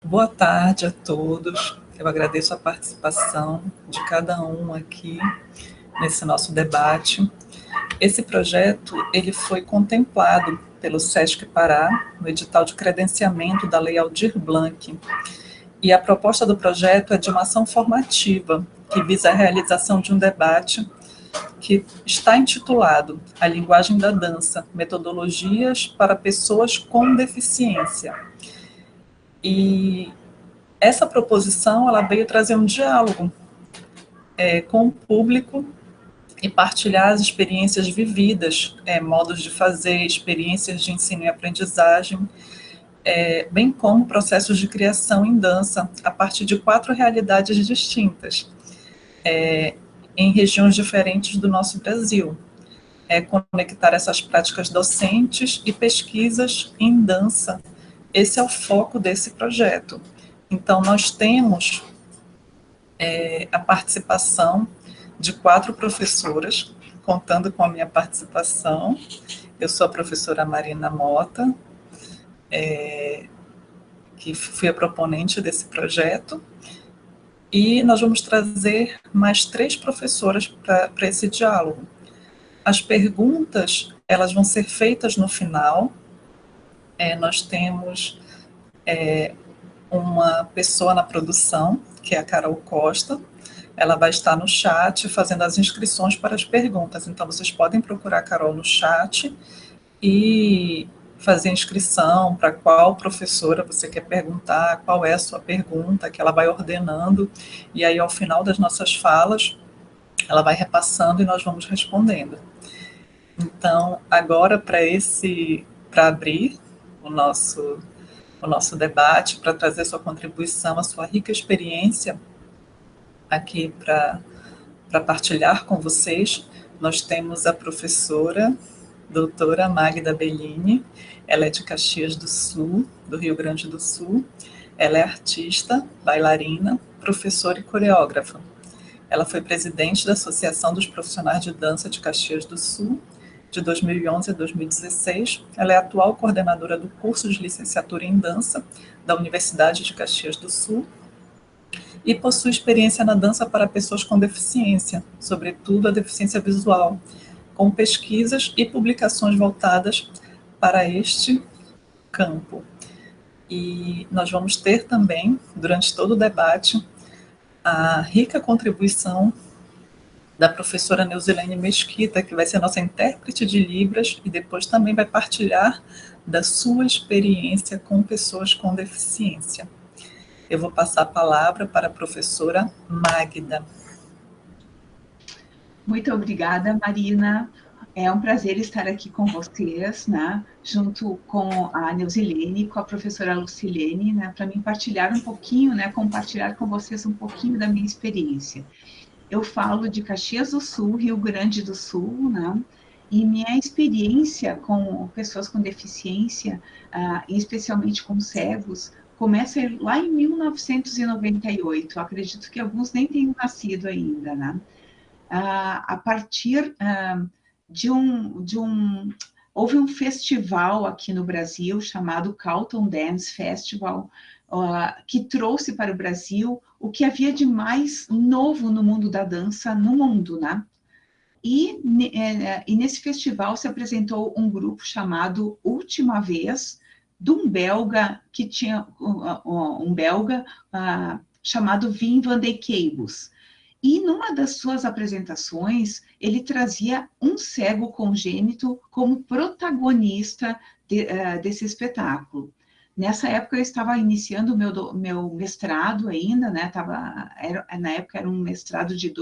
Boa tarde a todos. Eu agradeço a participação de cada um aqui nesse nosso debate. Esse projeto ele foi contemplado pelo SESC Pará no edital de credenciamento da Lei Aldir Blanc. E a proposta do projeto é de uma ação formativa que visa a realização de um debate que está intitulado A Linguagem da Dança, Metodologias para Pessoas com Deficiência. E essa proposição ela veio trazer um diálogo com o público e partilhar as experiências vividas, modos de fazer, experiências de ensino e aprendizagem, bem como processos de criação em dança, a partir de 4 realidades distintas, em regiões diferentes do nosso Brasil. Conectar essas práticas docentes e pesquisas em dança. Esse é o foco desse projeto. Então, nós temos a participação de 4 professoras, contando com a minha participação. Eu sou a professora Marina Mota, que fui a proponente desse projeto, e nós vamos trazer mais 3 professoras para esse diálogo. As perguntas, elas vão ser feitas no final. Nós temos uma pessoa na produção, que é a Carol Costa. Ela vai estar no chat fazendo as inscrições para as perguntas. Então, vocês podem procurar a Carol no chat e fazer inscrição para qual professora você quer perguntar, qual é a sua pergunta, que ela vai ordenando. E aí, ao final das nossas falas, ela vai repassando e nós vamos respondendo. Então, agora, para abrir o nosso debate, para trazer sua contribuição, a sua rica experiência aqui para partilhar com vocês, nós temos a professora doutora Magda Bellini. Ela é de Caxias do Sul, do Rio Grande do Sul. Ela é artista, bailarina, professora e coreógrafa. Ela foi presidente da Associação dos Profissionais de Dança de Caxias do Sul, de 2011 a 2016. Ela é a atual coordenadora do curso de licenciatura em dança da Universidade de Caxias do Sul e possui experiência na dança para pessoas com deficiência, sobretudo a deficiência visual, com pesquisas e publicações voltadas para este campo. E nós vamos ter também, durante todo o debate, a rica contribuição da professora Neuzilene Mesquita, que vai ser nossa intérprete de Libras e depois também vai partilhar da sua experiência com pessoas com deficiência. Eu vou passar a palavra para a professora Magda. Muito obrigada, Marina. É um prazer estar aqui com vocês, né, junto com a Neuzilene, com a professora Lucilene, né, para mim partilhar um pouquinho, né, compartilhar com vocês um pouquinho da minha experiência. Eu falo de Caxias do Sul, Rio Grande do Sul, né, e minha experiência com pessoas com deficiência, especialmente com cegos, começa lá em 1998. Acredito que alguns nem tenham nascido ainda, né? A partir houve um festival aqui no Brasil chamado Carlton Dance Festival, que trouxe para o Brasil o que havia de mais novo no mundo da dança no mundo, né? E nesse festival se apresentou um grupo chamado Última Vez, de um belga que tinha um belga chamado Wim van de Keibus. E numa das suas apresentações, ele trazia um cego congênito como protagonista desse espetáculo. Nessa época eu estava iniciando o meu mestrado ainda, né? Na época era um mestrado de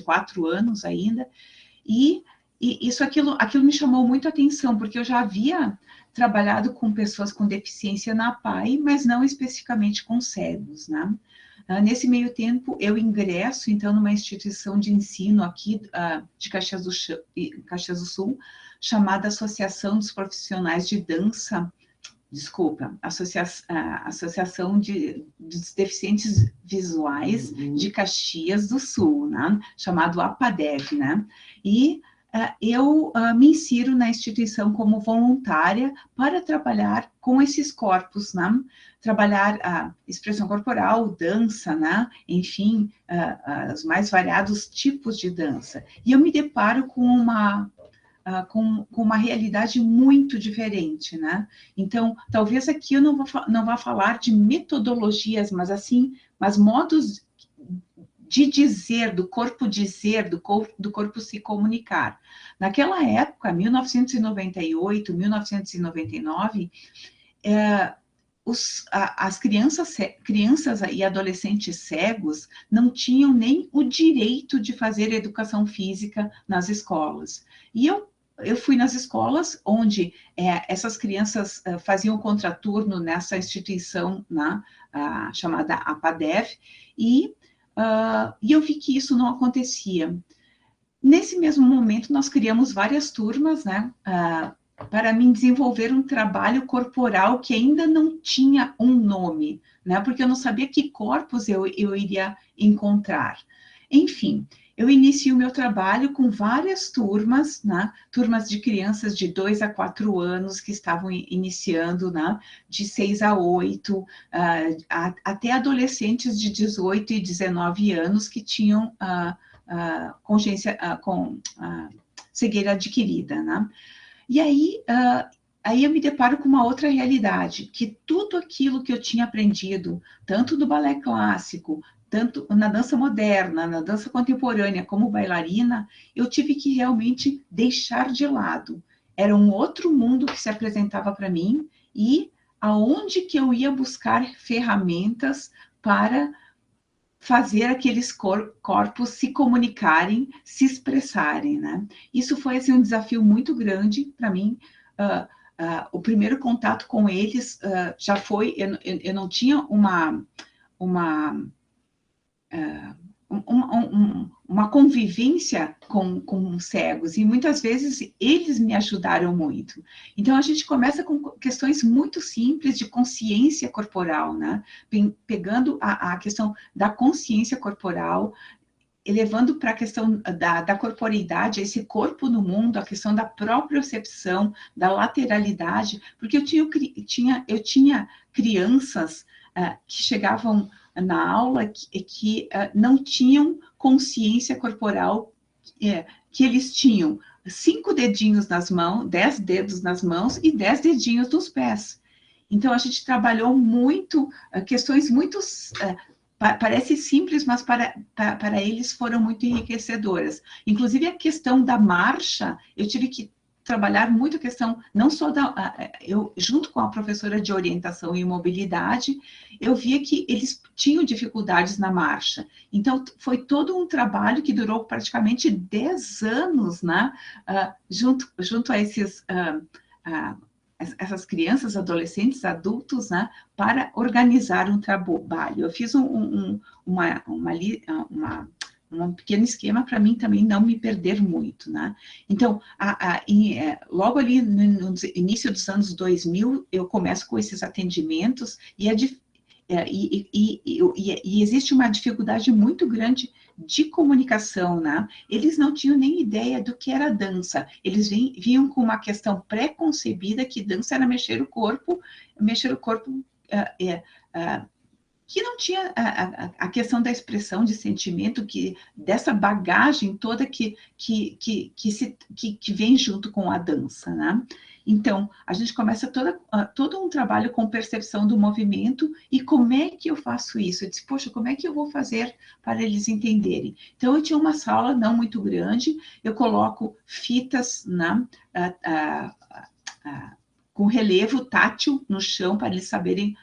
4 anos ainda, e aquilo me chamou muito a atenção, porque eu já havia trabalhado com pessoas com deficiência na APAE, mas não especificamente com cegos, né? Nesse meio tempo, eu ingresso, então, numa instituição de ensino aqui de Caxias do Sul, chamada Associação dos Profissionais de Dança, Associação dos Deficientes Visuais de Caxias do Sul, né? Chamado APADEV, né? E eu me insiro na instituição como voluntária para trabalhar com esses corpos, né? Trabalhar a expressão corporal, dança, né? Enfim, os mais variados tipos de dança. E eu me deparo com com uma realidade muito diferente, né? Então, talvez aqui eu não vá falar de metodologias, mas modos de dizer, do corpo dizer, do corpo se comunicar. Naquela época, 1998, 1999, as crianças e adolescentes cegos não tinham nem o direito de fazer educação física nas escolas. E eu fui nas escolas onde essas crianças faziam contraturno nessa instituição, né, chamada APADEV, e eu vi que isso não acontecia. Nesse mesmo momento, nós criamos várias turmas, né, para mim desenvolver um trabalho corporal que ainda não tinha um nome, né, porque eu não sabia que corpos eu iria encontrar. Enfim, eu iniciei o meu trabalho com várias turmas, né, turmas de crianças de 2 a 4 anos que estavam iniciando, né, de 6 a 8, até adolescentes de 18 e 19 anos que tinham cegueira adquirida, né? E aí eu me deparo com uma outra realidade, que tudo aquilo que eu tinha aprendido, tanto do balé clássico, tanto na dança moderna, na dança contemporânea, como bailarina, eu tive que realmente deixar de lado. Era um outro mundo que se apresentava para mim e aonde que eu ia buscar ferramentas para fazer aqueles corpos se comunicarem, se expressarem, né? Isso foi, assim, um desafio muito grande para mim. O primeiro contato com eles já foi... Eu não tinha uma convivência com cegos, e muitas vezes eles me ajudaram muito. Então, a gente começa com questões muito simples de consciência corporal, né? Pegando a questão da consciência corporal, elevando para a questão da corporeidade, esse corpo no mundo, a questão da propriocepção, da lateralidade, porque eu tinha crianças que chegavam na aula que não tinham consciência corporal, que eles tinham 5 dedinhos nas mãos, 10 dedos nas mãos e 10 dedinhos nos pés. Então, a gente trabalhou muito, questões muito... parece simples, mas para eles foram muito enriquecedoras. Inclusive, a questão da marcha, eu tive que trabalhar muito a questão, não só eu, junto com a professora de orientação e mobilidade, eu via que eles tinham dificuldades na marcha. Então, foi todo um trabalho que durou praticamente 10 anos, né? Junto a essas crianças, adolescentes, adultos, né, para organizar um trabalho. Eu fiz um pequeno esquema para mim também não me perder muito, né? Então, logo ali no início dos anos 2000, eu começo com esses atendimentos e existe uma dificuldade muito grande de comunicação, né? Eles não tinham nem ideia do que era dança. Eles vinham com uma questão pré-concebida que dança era mexer o corpo que não tinha a questão da expressão de sentimento, dessa bagagem toda que vem junto com a dança, né? Então, a gente começa todo um trabalho com percepção do movimento, e como é que eu faço isso? Eu disse, poxa, como é que eu vou fazer para eles entenderem? Então, eu tinha uma sala não muito grande, eu coloco fitas, né, com relevo tátil no chão, para eles saberem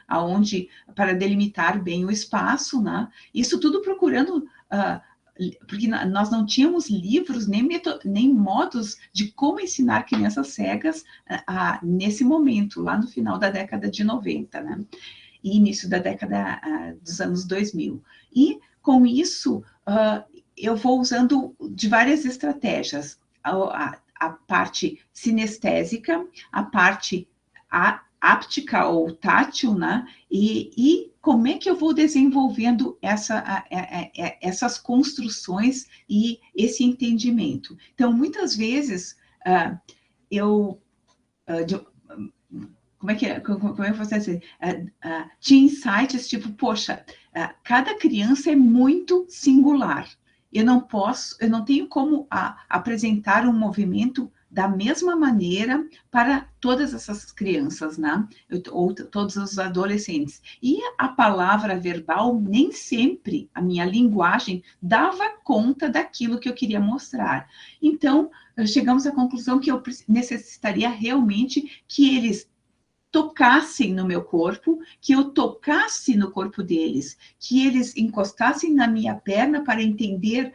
para delimitar bem o espaço, né? Isso tudo procurando... porque nós não tínhamos livros, nem modos de como ensinar crianças cegas nesse momento, lá no final da década de 90, né? E início da década dos anos 2000. E, com isso, eu vou usando de várias estratégias. A parte sinestésica, a parte áptica ou tátil, né? E como é que eu vou desenvolvendo essas construções e esse entendimento? Então, muitas vezes, como é que você dizer? Tinha insights tipo, poxa, cada criança é muito singular. Eu não tenho como apresentar um movimento da mesma maneira para todas essas crianças, né? Ou todos os adolescentes. E a palavra verbal, nem sempre a minha linguagem dava conta daquilo que eu queria mostrar. Então, chegamos à conclusão que eu necessitaria realmente que eles tocassem no meu corpo, que eu tocasse no corpo deles, que eles encostassem na minha perna para entender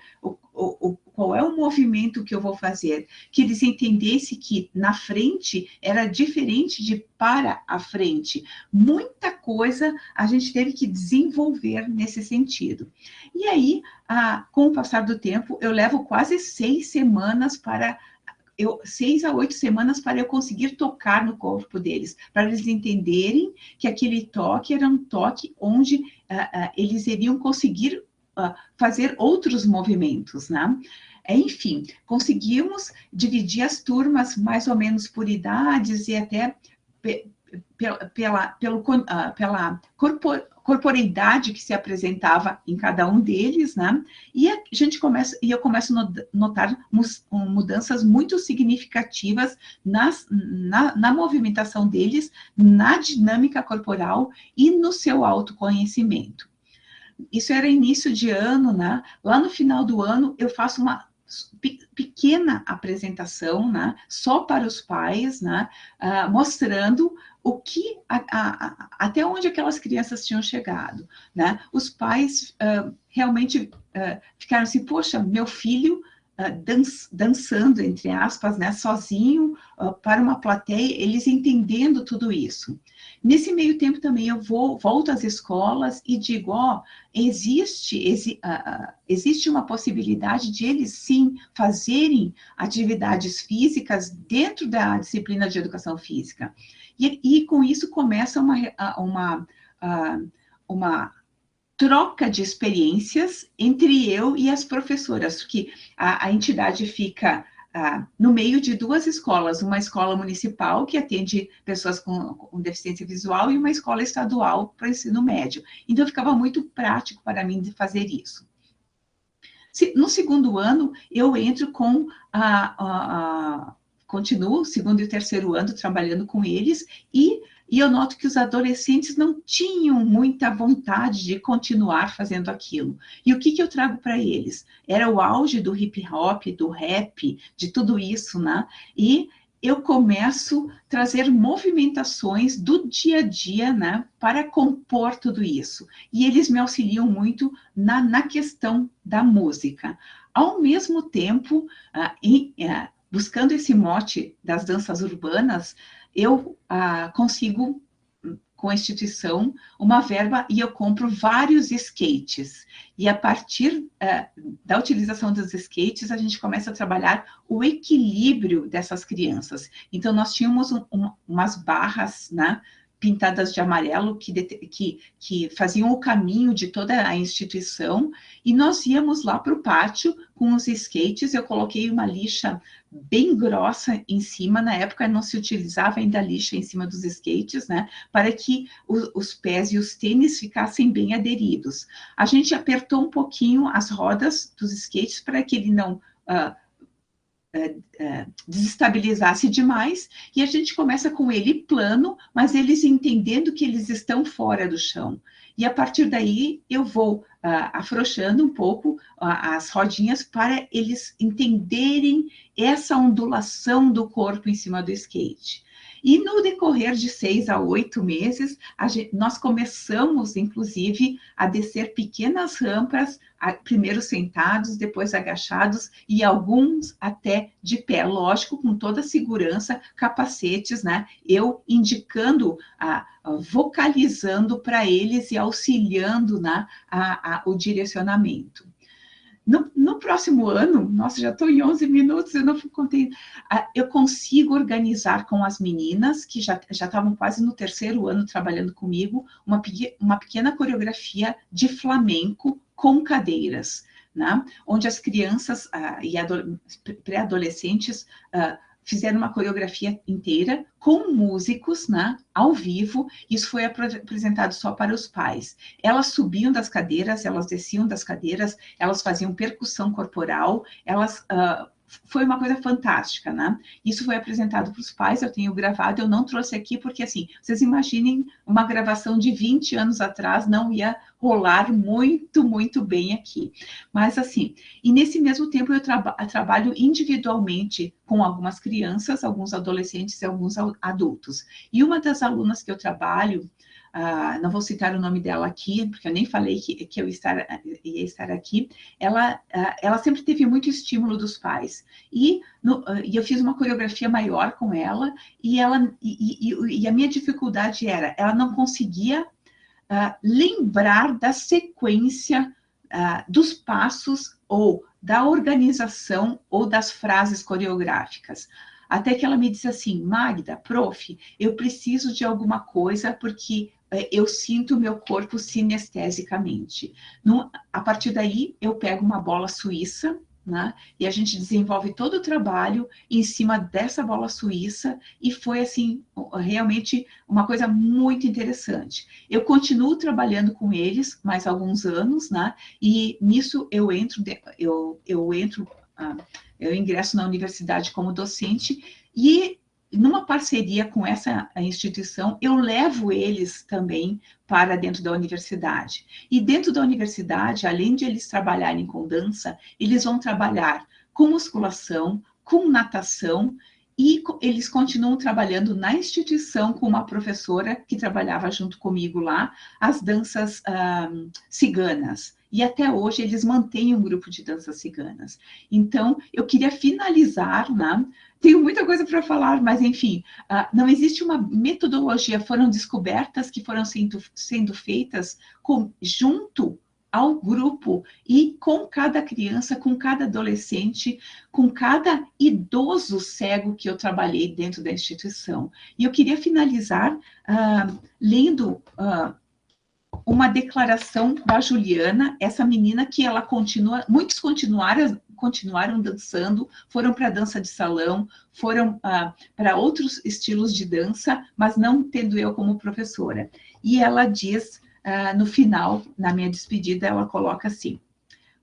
qual é o movimento que eu vou fazer, que eles entendessem que na frente era diferente de para a frente. Muita coisa a gente teve que desenvolver nesse sentido. E aí, com o passar do tempo, eu levo quase 6 semanas para 6 a 8 semanas para eu conseguir tocar no corpo deles, para eles entenderem que aquele toque era um toque onde eles iriam conseguir fazer outros movimentos, né? Enfim, conseguimos dividir as turmas mais ou menos por idades e até pela corporeidade que se apresentava em cada um deles, né? E eu começo a notar mudanças muito significativas na movimentação deles, na dinâmica corporal e no seu autoconhecimento. Isso era início de ano, né? Lá no final do ano, eu faço uma pequena apresentação, né? Só para os pais, né? Mostrando o que, até onde aquelas crianças tinham chegado, né? Os pais realmente ficaram assim, poxa, meu filho dançando, entre aspas, né, sozinho, para uma plateia, eles entendendo tudo isso. Nesse meio tempo também eu volto às escolas e digo, existe uma possibilidade de eles sim fazerem atividades físicas dentro da disciplina de educação física. E com isso começa uma troca de experiências entre eu e as professoras, que a entidade fica no meio de 2 escolas, uma escola municipal que atende pessoas com deficiência visual e uma escola estadual para o ensino médio. Então, ficava muito prático para mim de fazer isso. No segundo ano, eu entro com continuo o segundo e o terceiro ano trabalhando com eles e eu noto que os adolescentes não tinham muita vontade de continuar fazendo aquilo. E o que eu trago para eles? Era o auge do hip hop, do rap, de tudo isso, né? E eu começo a trazer movimentações do dia a dia, né, para compor tudo isso. E eles me auxiliam muito na questão da música. Ao mesmo tempo, buscando esse mote das danças urbanas, eu consigo, com a instituição, uma verba e eu compro vários skates. E a partir da utilização dos skates, a gente começa a trabalhar o equilíbrio dessas crianças. Então, nós tínhamos umas barras, né, pintadas de amarelo que faziam o caminho de toda a instituição e nós íamos lá para o pátio com os skates. Eu coloquei uma lixa bem grossa em cima, na época não se utilizava ainda lixa em cima dos skates, né, para que os pés e os tênis ficassem bem aderidos. A gente apertou um pouquinho as rodas dos skates para que ele não desestabilizasse demais, e a gente começa com ele plano, mas eles entendendo que eles estão fora do chão. E a partir daí eu vou afrouxando um pouco as rodinhas para eles entenderem essa ondulação do corpo em cima do skate. E no decorrer de 6 a 8 meses, nós começamos, inclusive, a descer pequenas rampas, primeiro sentados, depois agachados, e alguns até de pé, lógico, com toda a segurança, capacetes, né? Eu indicando, vocalizando para eles e auxiliando, né, o direcionamento. No próximo ano, nossa, já estou em 11 minutos, eu não contei, eu consigo organizar com as meninas, que já estavam quase no 3º ano trabalhando comigo, uma pequena coreografia de flamenco com cadeiras, né? Onde as crianças e pré-adolescentes fizeram uma coreografia inteira com músicos, né, ao vivo. Isso foi apresentado só para os pais. Elas subiam das cadeiras, elas desciam das cadeiras, elas faziam percussão corporal, foi uma coisa fantástica, né? Isso foi apresentado para os pais, eu tenho gravado, eu não trouxe aqui porque, assim, vocês imaginem uma gravação de 20 anos atrás, não ia rolar muito, muito bem aqui. Mas, assim, e nesse mesmo tempo eu trabalho individualmente com algumas crianças, alguns adolescentes e alguns adultos. E uma das alunas que eu trabalho, não vou citar o nome dela aqui, porque eu nem falei que eu ia estar aqui, ela sempre teve muito estímulo dos pais. E eu fiz uma coreografia maior com ela, e a minha dificuldade era, ela não conseguia lembrar da sequência dos passos, ou da organização, ou das frases coreográficas. Até que ela me disse assim, Magda, prof, eu preciso de alguma coisa, porque eu sinto o meu corpo sinestesicamente. A partir daí, eu pego uma bola suíça, né, e a gente desenvolve todo o trabalho em cima dessa bola suíça, e foi, assim, realmente uma coisa muito interessante. Eu continuo trabalhando com eles mais alguns anos, né, e nisso eu ingresso na universidade como docente, e numa parceria com essa instituição, eu levo eles também para dentro da universidade. E dentro da universidade, além de eles trabalharem com dança, eles vão trabalhar com musculação, com natação, e eles continuam trabalhando na instituição com uma professora que trabalhava junto comigo lá, as danças ciganas. E até hoje eles mantêm um grupo de danças ciganas. Então, eu queria finalizar, né? Tenho muita coisa para falar, mas, enfim, não existe uma metodologia, foram descobertas que foram sendo feitas junto ao grupo, e com cada criança, com cada adolescente, com cada idoso cego que eu trabalhei dentro da instituição. E eu queria finalizar lendo uma declaração da Juliana, essa menina que ela continua, muitos continuaram dançando, foram para a dança de salão, foram para outros estilos de dança, mas não tendo eu como professora. E ela diz, no final, na minha despedida, ela coloca assim,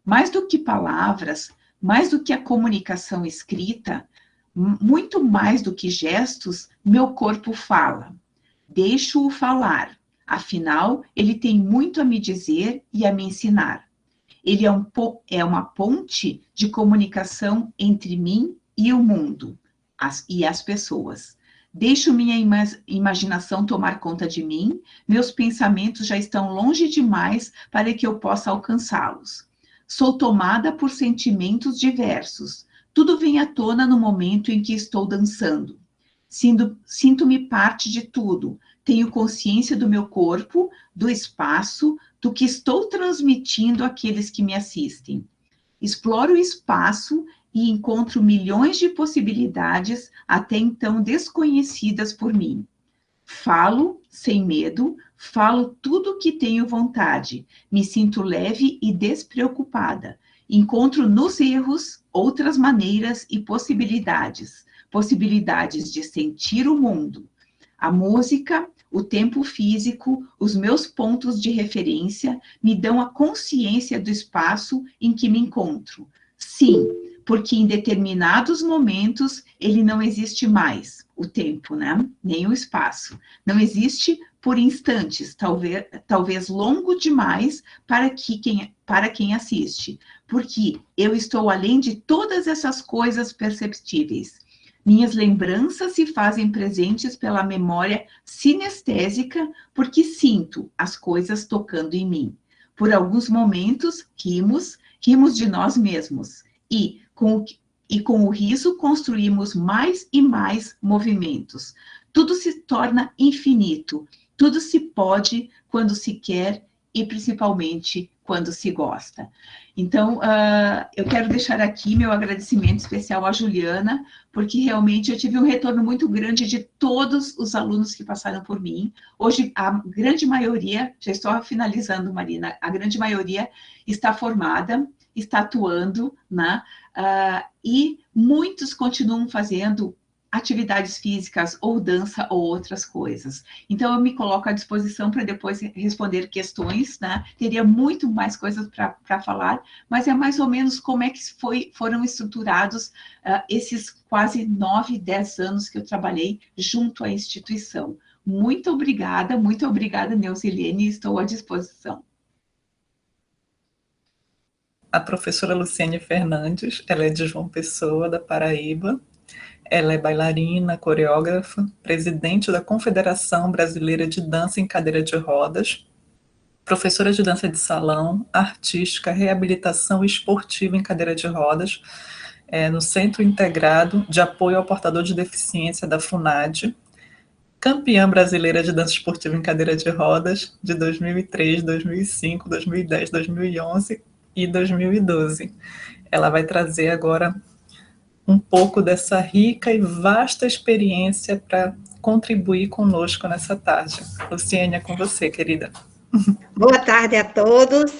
mais do que palavras, mais do que a comunicação escrita, muito mais do que gestos, meu corpo fala. Deixo-o falar. Afinal, ele tem muito a me dizer e a me ensinar. Ele é uma ponte de comunicação entre mim e o mundo, e as pessoas. Deixo minha imaginação tomar conta de mim, meus pensamentos já estão longe demais para que eu possa alcançá-los. Sou tomada por sentimentos diversos. Tudo vem à tona no momento em que estou dançando. Sinto-me parte de tudo. Tenho consciência do meu corpo, do espaço, do que estou transmitindo àqueles que me assistem. Exploro o espaço e encontro milhões de possibilidades até então desconhecidas por mim. Falo sem medo, falo tudo o que tenho vontade, me sinto leve e despreocupada. Encontro nos erros outras maneiras e possibilidades de sentir o mundo. A música, o tempo físico, os meus pontos de referência me dão a consciência do espaço em que me encontro. Sim, porque em determinados momentos ele não existe mais, o tempo, né? Nem o espaço. Não existe por instantes, talvez longo demais para quem assiste, porque eu estou além de todas essas coisas perceptíveis. Minhas lembranças se fazem presentes pela memória sinestésica, porque sinto as coisas tocando em mim. Por alguns momentos, rimos de nós mesmos. E com o riso construímos mais e mais movimentos. Tudo se torna infinito. Tudo se pode quando se quer e principalmente quando se gosta. Então, eu quero deixar aqui meu agradecimento especial à Juliana, porque realmente eu tive um retorno muito grande de todos os alunos que passaram por mim. Hoje, a grande maioria, já estou finalizando, Marina, a grande maioria está formada, está atuando, né? E muitos continuam fazendo atividades físicas ou dança ou outras coisas. Então, eu me coloco à disposição para depois responder questões, né? Teria muito mais coisas para falar, mas é mais ou menos como é que foram estruturados esses quase 9, 10 anos que eu trabalhei junto à instituição. Muito obrigada, Neusilene, estou à disposição. A professora Luciene Fernandes, ela é de João Pessoa, da Paraíba. Ela é bailarina, coreógrafa, presidente da Confederação Brasileira de Dança em Cadeira de Rodas, professora de dança de salão, artística, reabilitação esportiva em cadeira de rodas, no Centro Integrado de Apoio ao Portador de Deficiência da FUNAD, campeã brasileira de dança esportiva em cadeira de rodas de 2003, 2005, 2010, 2011 e 2012. Ela vai trazer agora um pouco dessa rica e vasta experiência para contribuir conosco nessa tarde. Luciene, é com você, querida. Boa tarde a todos.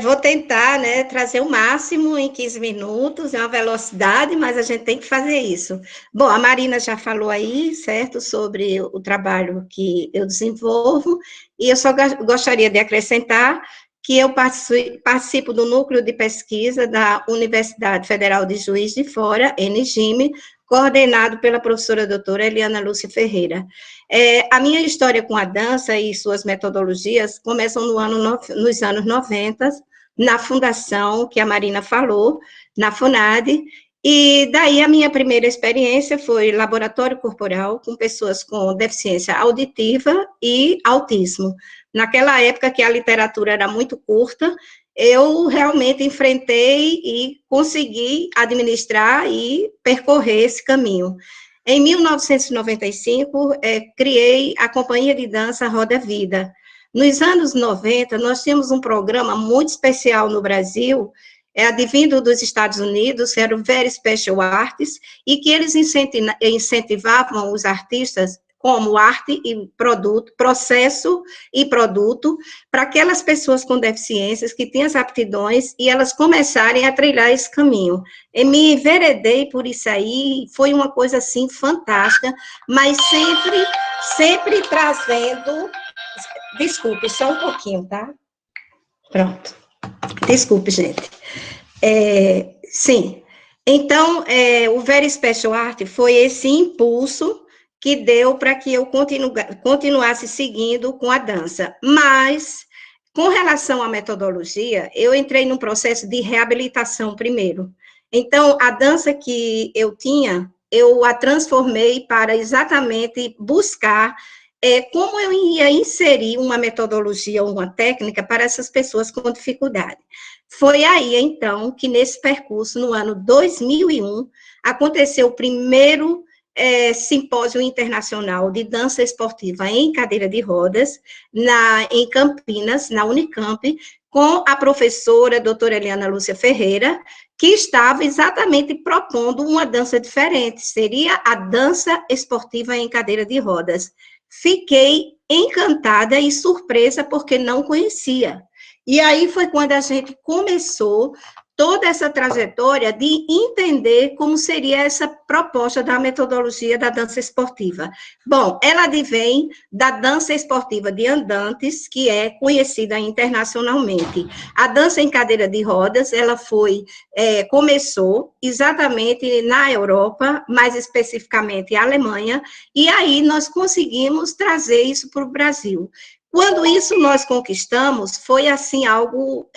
Vou tentar, né, trazer o máximo em 15 minutos, é uma velocidade, mas a gente tem que fazer isso. Bom, a Marina já falou aí, certo, sobre o trabalho que eu desenvolvo, e eu só gostaria de acrescentar que eu participo do núcleo de pesquisa da Universidade Federal de Juiz de Fora, NGIME, coordenado pela professora doutora Eliana Lúcia Ferreira. A minha história com a dança e suas metodologias começam nos anos 90, na fundação que a Marina falou, na FUNAD, e daí a minha primeira experiência foi laboratório corporal com pessoas com deficiência auditiva e autismo. Naquela época que a literatura era muito curta, eu realmente enfrentei e consegui administrar e percorrer esse caminho. Em 1995, criei a Companhia de Dança Roda Vida. Nos anos 90, nós tínhamos um programa muito especial no Brasil, advindo dos Estados Unidos, era o Very Special Arts, e que eles incentivavam os artistas como arte e produto, processo e produto, para aquelas pessoas com deficiências que tinham as aptidões e elas começarem a trilhar esse caminho. E me enveredei por isso aí, foi uma coisa assim fantástica, mas sempre trazendo... Desculpe, só um pouquinho, tá? Pronto. Desculpe, gente. Sim. Então, o Very Special Art foi esse impulso que deu para que eu continuasse seguindo com a dança. Mas, com relação à metodologia, eu entrei num processo de reabilitação primeiro. Então, a dança que eu tinha, eu a transformei para exatamente buscar como eu ia inserir uma metodologia ou uma técnica para essas pessoas com dificuldade. Foi aí, então, que nesse percurso, no ano 2001, aconteceu o primeiro simpósio internacional de dança esportiva em cadeira de rodas, em Campinas, na Unicamp, com a professora doutora Eliana Lúcia Ferreira, que estava exatamente propondo uma dança diferente, seria a dança esportiva em cadeira de rodas. Fiquei encantada e surpresa, porque não conhecia. E aí foi quando a gente começou toda essa trajetória de entender como seria essa proposta da metodologia da dança esportiva. Bom, ela advém da dança esportiva de andantes, que é conhecida internacionalmente. A dança em cadeira de rodas, ela começou exatamente na Europa, mais especificamente a Alemanha, e aí nós conseguimos trazer isso para o Brasil. Quando isso nós conquistamos, foi, assim, algo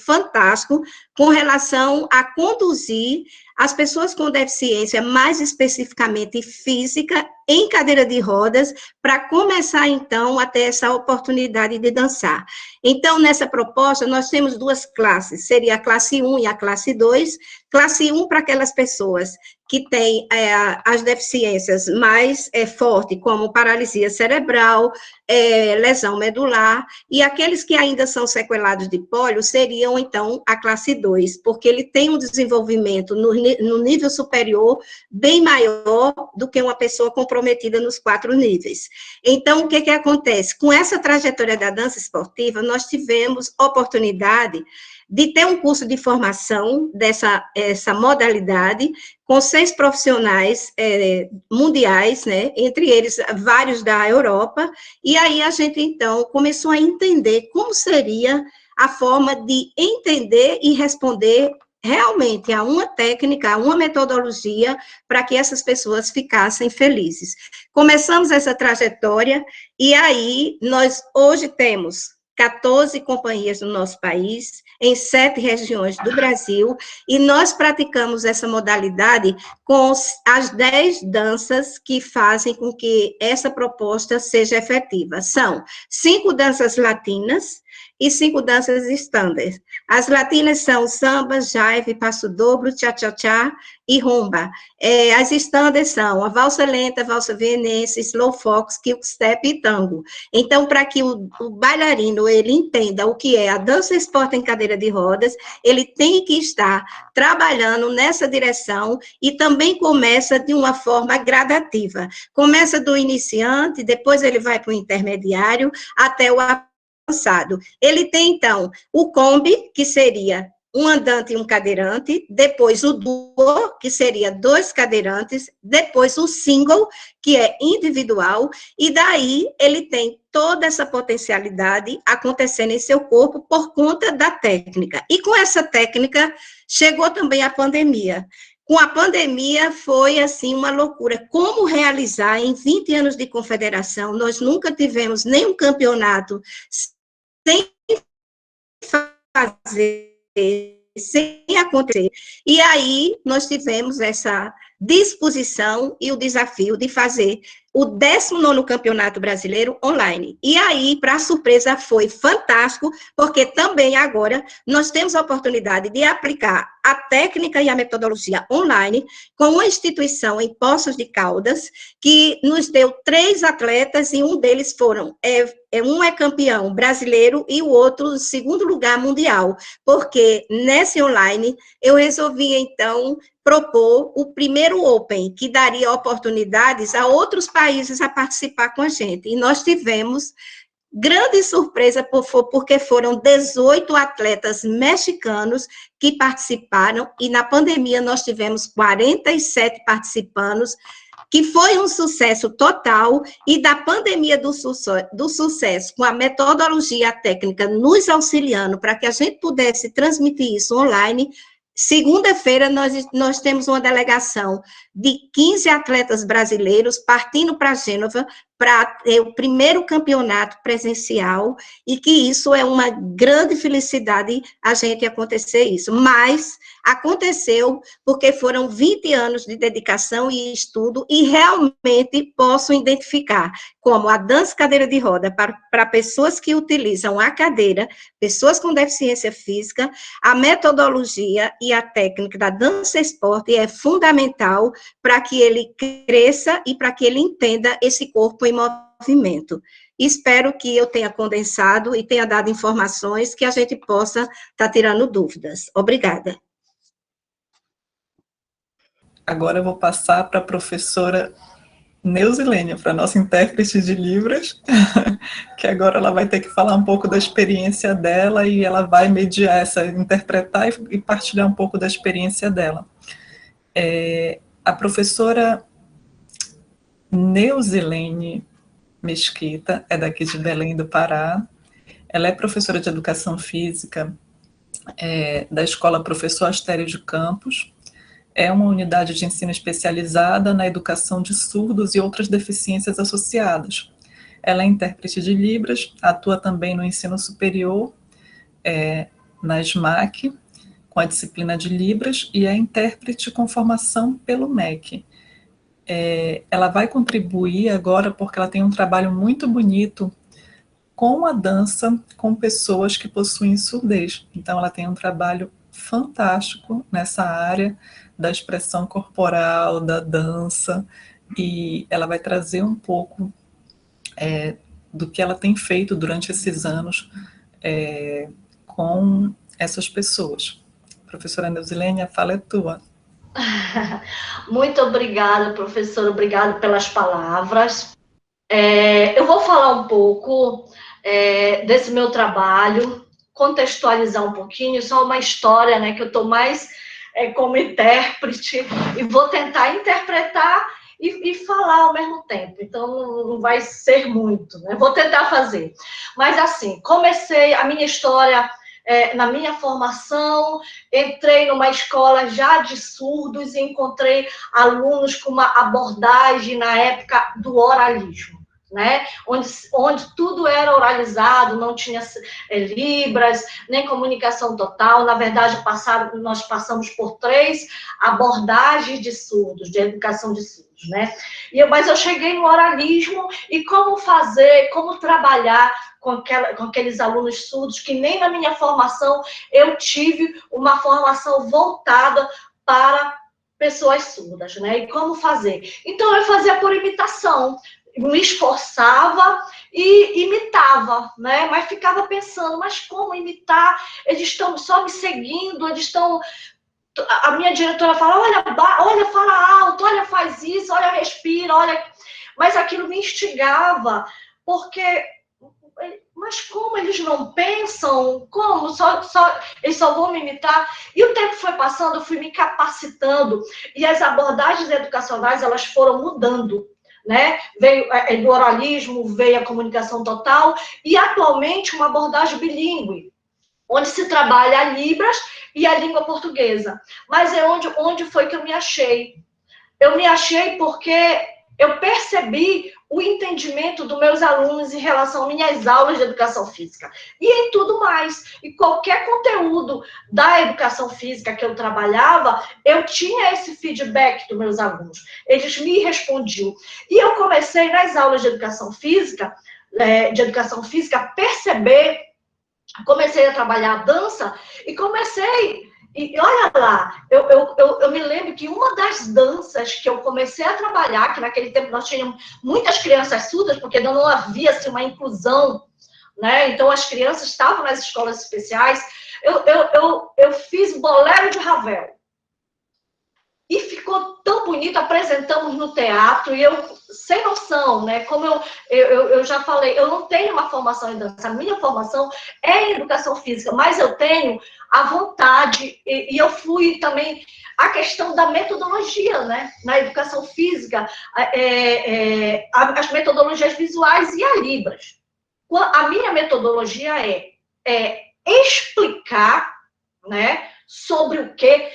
fantástico com relação a conduzir as pessoas com deficiência, mais especificamente física, em cadeira de rodas, para começar, então, a ter essa oportunidade de dançar. Então, nessa proposta, nós temos duas classes, seria a classe 1 e a classe 2. Classe 1 para aquelas pessoas que têm as deficiências mais fortes, como paralisia cerebral, lesão medular, e aqueles que ainda são sequelados de pólio seriam, então, a classe 2, porque ele tem um desenvolvimento nos no nível superior, bem maior do que uma pessoa comprometida nos 4 níveis. Então, o que que acontece? Com essa trajetória da dança esportiva, nós tivemos oportunidade de ter um curso de formação essa modalidade, com 6 profissionais mundiais, né, entre eles vários da Europa, e aí a gente, então, começou a entender como seria a forma de entender e responder realmente a uma técnica, a uma metodologia, para que essas pessoas ficassem felizes. Começamos essa trajetória, e aí nós hoje temos 14 companhias no nosso país, em 7 regiões do Brasil, e nós praticamos essa modalidade com as 10 danças que fazem com que essa proposta seja efetiva. São 5 danças latinas e 5 danças standard. As latinas são samba, jive, passo dobro, cha-cha-cha e rumba. As standard são a valsa lenta, valsa vienense, slow fox, quickstep e tango. Então, para que o bailarino ele entenda o que é a dança esporte em cadeira de rodas, ele tem que estar trabalhando nessa direção e também começa de uma forma gradativa. Começa do iniciante, depois ele vai para o intermediário, até o avançado. Ele tem, então, o combi, que seria um andante e um cadeirante, depois o duo, que seria 2 cadeirantes, depois o single, que é individual, e daí ele tem toda essa potencialidade acontecendo em seu corpo por conta da técnica. E com essa técnica, chegou também a pandemia. Com a pandemia, foi, assim, uma loucura. Como realizar em 20 anos de confederação? Nós nunca tivemos nenhum campeonato sem fazer, sem acontecer. E aí, nós tivemos essa disposição e o desafio de fazer o 19º Campeonato Brasileiro online. E aí, para surpresa, foi fantástico, porque também agora nós temos a oportunidade de aplicar a técnica e a metodologia online com uma instituição em Poços de Caldas, que nos deu 3 atletas, e um deles um é campeão brasileiro e o outro segundo lugar mundial, porque nesse online eu resolvi, então, propor o primeiro Open, que daria oportunidades a outros países a participar com a gente. E nós tivemos grande surpresa, porque foram 18 atletas mexicanos que participaram, e na pandemia nós tivemos 47 participantes, que foi um sucesso total, e da pandemia do sucesso, com a metodologia técnica nos auxiliando para que a gente pudesse transmitir isso online. Segunda-feira, nós temos uma delegação de 15 atletas brasileiros partindo para Gênova para ter o primeiro campeonato presencial, e que isso é uma grande felicidade a gente acontecer isso. Mas aconteceu porque foram 20 anos de dedicação e estudo, e realmente posso identificar como a dança cadeira de roda para pessoas que utilizam a cadeira, pessoas com deficiência física, a metodologia e a técnica da dança esporte é fundamental para que ele cresça e para que ele entenda esse corpo em movimento. Espero que eu tenha condensado e tenha dado informações que a gente possa estar tirando dúvidas. Obrigada. Agora eu vou passar para a professora Neuzilênia, para a nossa intérprete de Libras, que agora ela vai ter que falar um pouco da experiência dela, e ela vai mediar interpretar e partilhar um pouco da experiência dela. A professora Neuzilene Mesquita é daqui de Belém do Pará. Ela é professora de Educação Física da Escola Professor Astério de Campos. É uma unidade de ensino especializada na educação de surdos e outras deficiências associadas. Ela é intérprete de Libras, atua também no ensino superior, na SMAC, com a disciplina de Libras, e é intérprete com formação pelo MEC. Ela vai contribuir agora porque ela tem um trabalho muito bonito com a dança com pessoas que possuem surdez. Então, ela tem um trabalho fantástico nessa área da expressão corporal, da dança, e ela vai trazer um pouco do que ela tem feito durante esses anos com essas pessoas. Professora Neuzilênia, a fala é tua. Muito obrigada, professora, obrigada pelas palavras. Eu vou falar um pouco desse meu trabalho, contextualizar um pouquinho, só uma história, né, que eu estou mais como intérprete, e vou tentar interpretar e falar ao mesmo tempo, então não vai ser muito, né? Vou tentar fazer. Mas assim, comecei a minha história na minha formação, entrei numa escola já de surdos e encontrei alunos com uma abordagem na época do oralismo, né? Onde tudo era oralizado, não tinha libras, nem comunicação total. Na verdade, nós passamos por 3 abordagens de surdos, de educação de surdos, né? Mas eu cheguei no oralismo e como fazer, como trabalhar com aqueles alunos surdos, que nem na minha formação eu tive uma formação voltada para pessoas surdas, né? E como fazer? Então, eu fazia por imitação, me esforçava e imitava, né? Mas ficava pensando, mas como imitar? Eles estão só me seguindo, eles estão... A minha diretora fala, olha, fala alto, olha, faz isso, olha, respira, olha... Mas aquilo me instigava, porque... Mas como eles não pensam? Como? Eles só vão me imitar? E o tempo foi passando, eu fui me capacitando, e as abordagens educacionais, elas foram mudando, né? Veio do oralismo, veio a comunicação total, e atualmente uma abordagem bilíngue, onde se trabalha a Libras e a língua portuguesa. Mas é onde foi que eu me achei? Eu me achei porque eu percebi o entendimento dos meus alunos em relação às minhas aulas de educação física. E em tudo mais. E qualquer conteúdo da educação física que eu trabalhava, eu tinha esse feedback dos meus alunos. Eles me respondiam. E eu comecei nas aulas de educação física, a perceber, comecei a trabalhar a dança e comecei... E olha lá, eu me lembro que uma das danças que eu comecei a trabalhar, que naquele tempo nós tínhamos muitas crianças surdas, porque não havia assim, uma inclusão, né? Então as crianças estavam nas escolas especiais. Eu fiz bolero de Ravel. E ficou tão bonito, apresentamos no teatro, e eu, sem noção, né? Como eu já falei, eu não tenho uma formação em dança, a minha formação é em educação física, mas eu tenho a vontade, e eu fui também, a questão da metodologia, né? Na educação física, as metodologias visuais e a Libras. A minha metodologia é explicar, né? Sobre o que,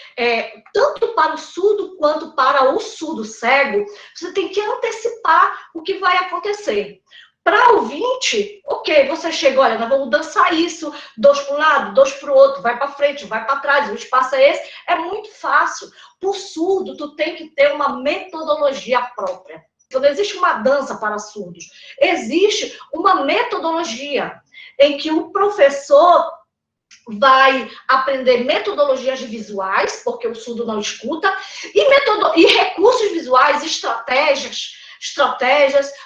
tanto para o surdo quanto para o surdo cego, você tem que antecipar o que vai acontecer. Para o ouvinte, ok, você chega, olha, nós vamos dançar isso, 2 para um lado, 2 para o outro, vai para frente, vai para trás, o espaço é esse, é muito fácil. Para o surdo, tu tem que ter uma metodologia própria. Então, não existe uma dança para surdos, existe uma metodologia em que o professor vai aprender metodologias visuais, porque o surdo não escuta, e recursos visuais, estratégias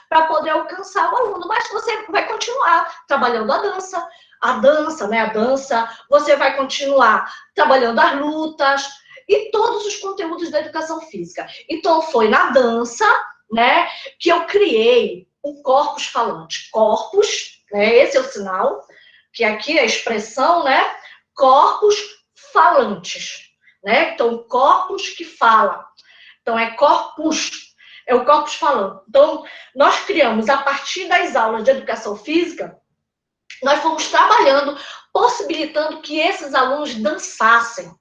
para poder alcançar o aluno. Mas você vai continuar trabalhando a dança, você vai continuar trabalhando as lutas e todos os conteúdos da educação física. Então, foi na dança, né, que eu criei o corpus falante. Corpus, né, esse é o sinal, que aqui é a expressão, né? Corpos falantes, né? Então, corpos que fala. Então, é corpus, é o corpus falante. Então, nós criamos, a partir das aulas de educação física, nós fomos trabalhando, possibilitando que esses alunos dançassem.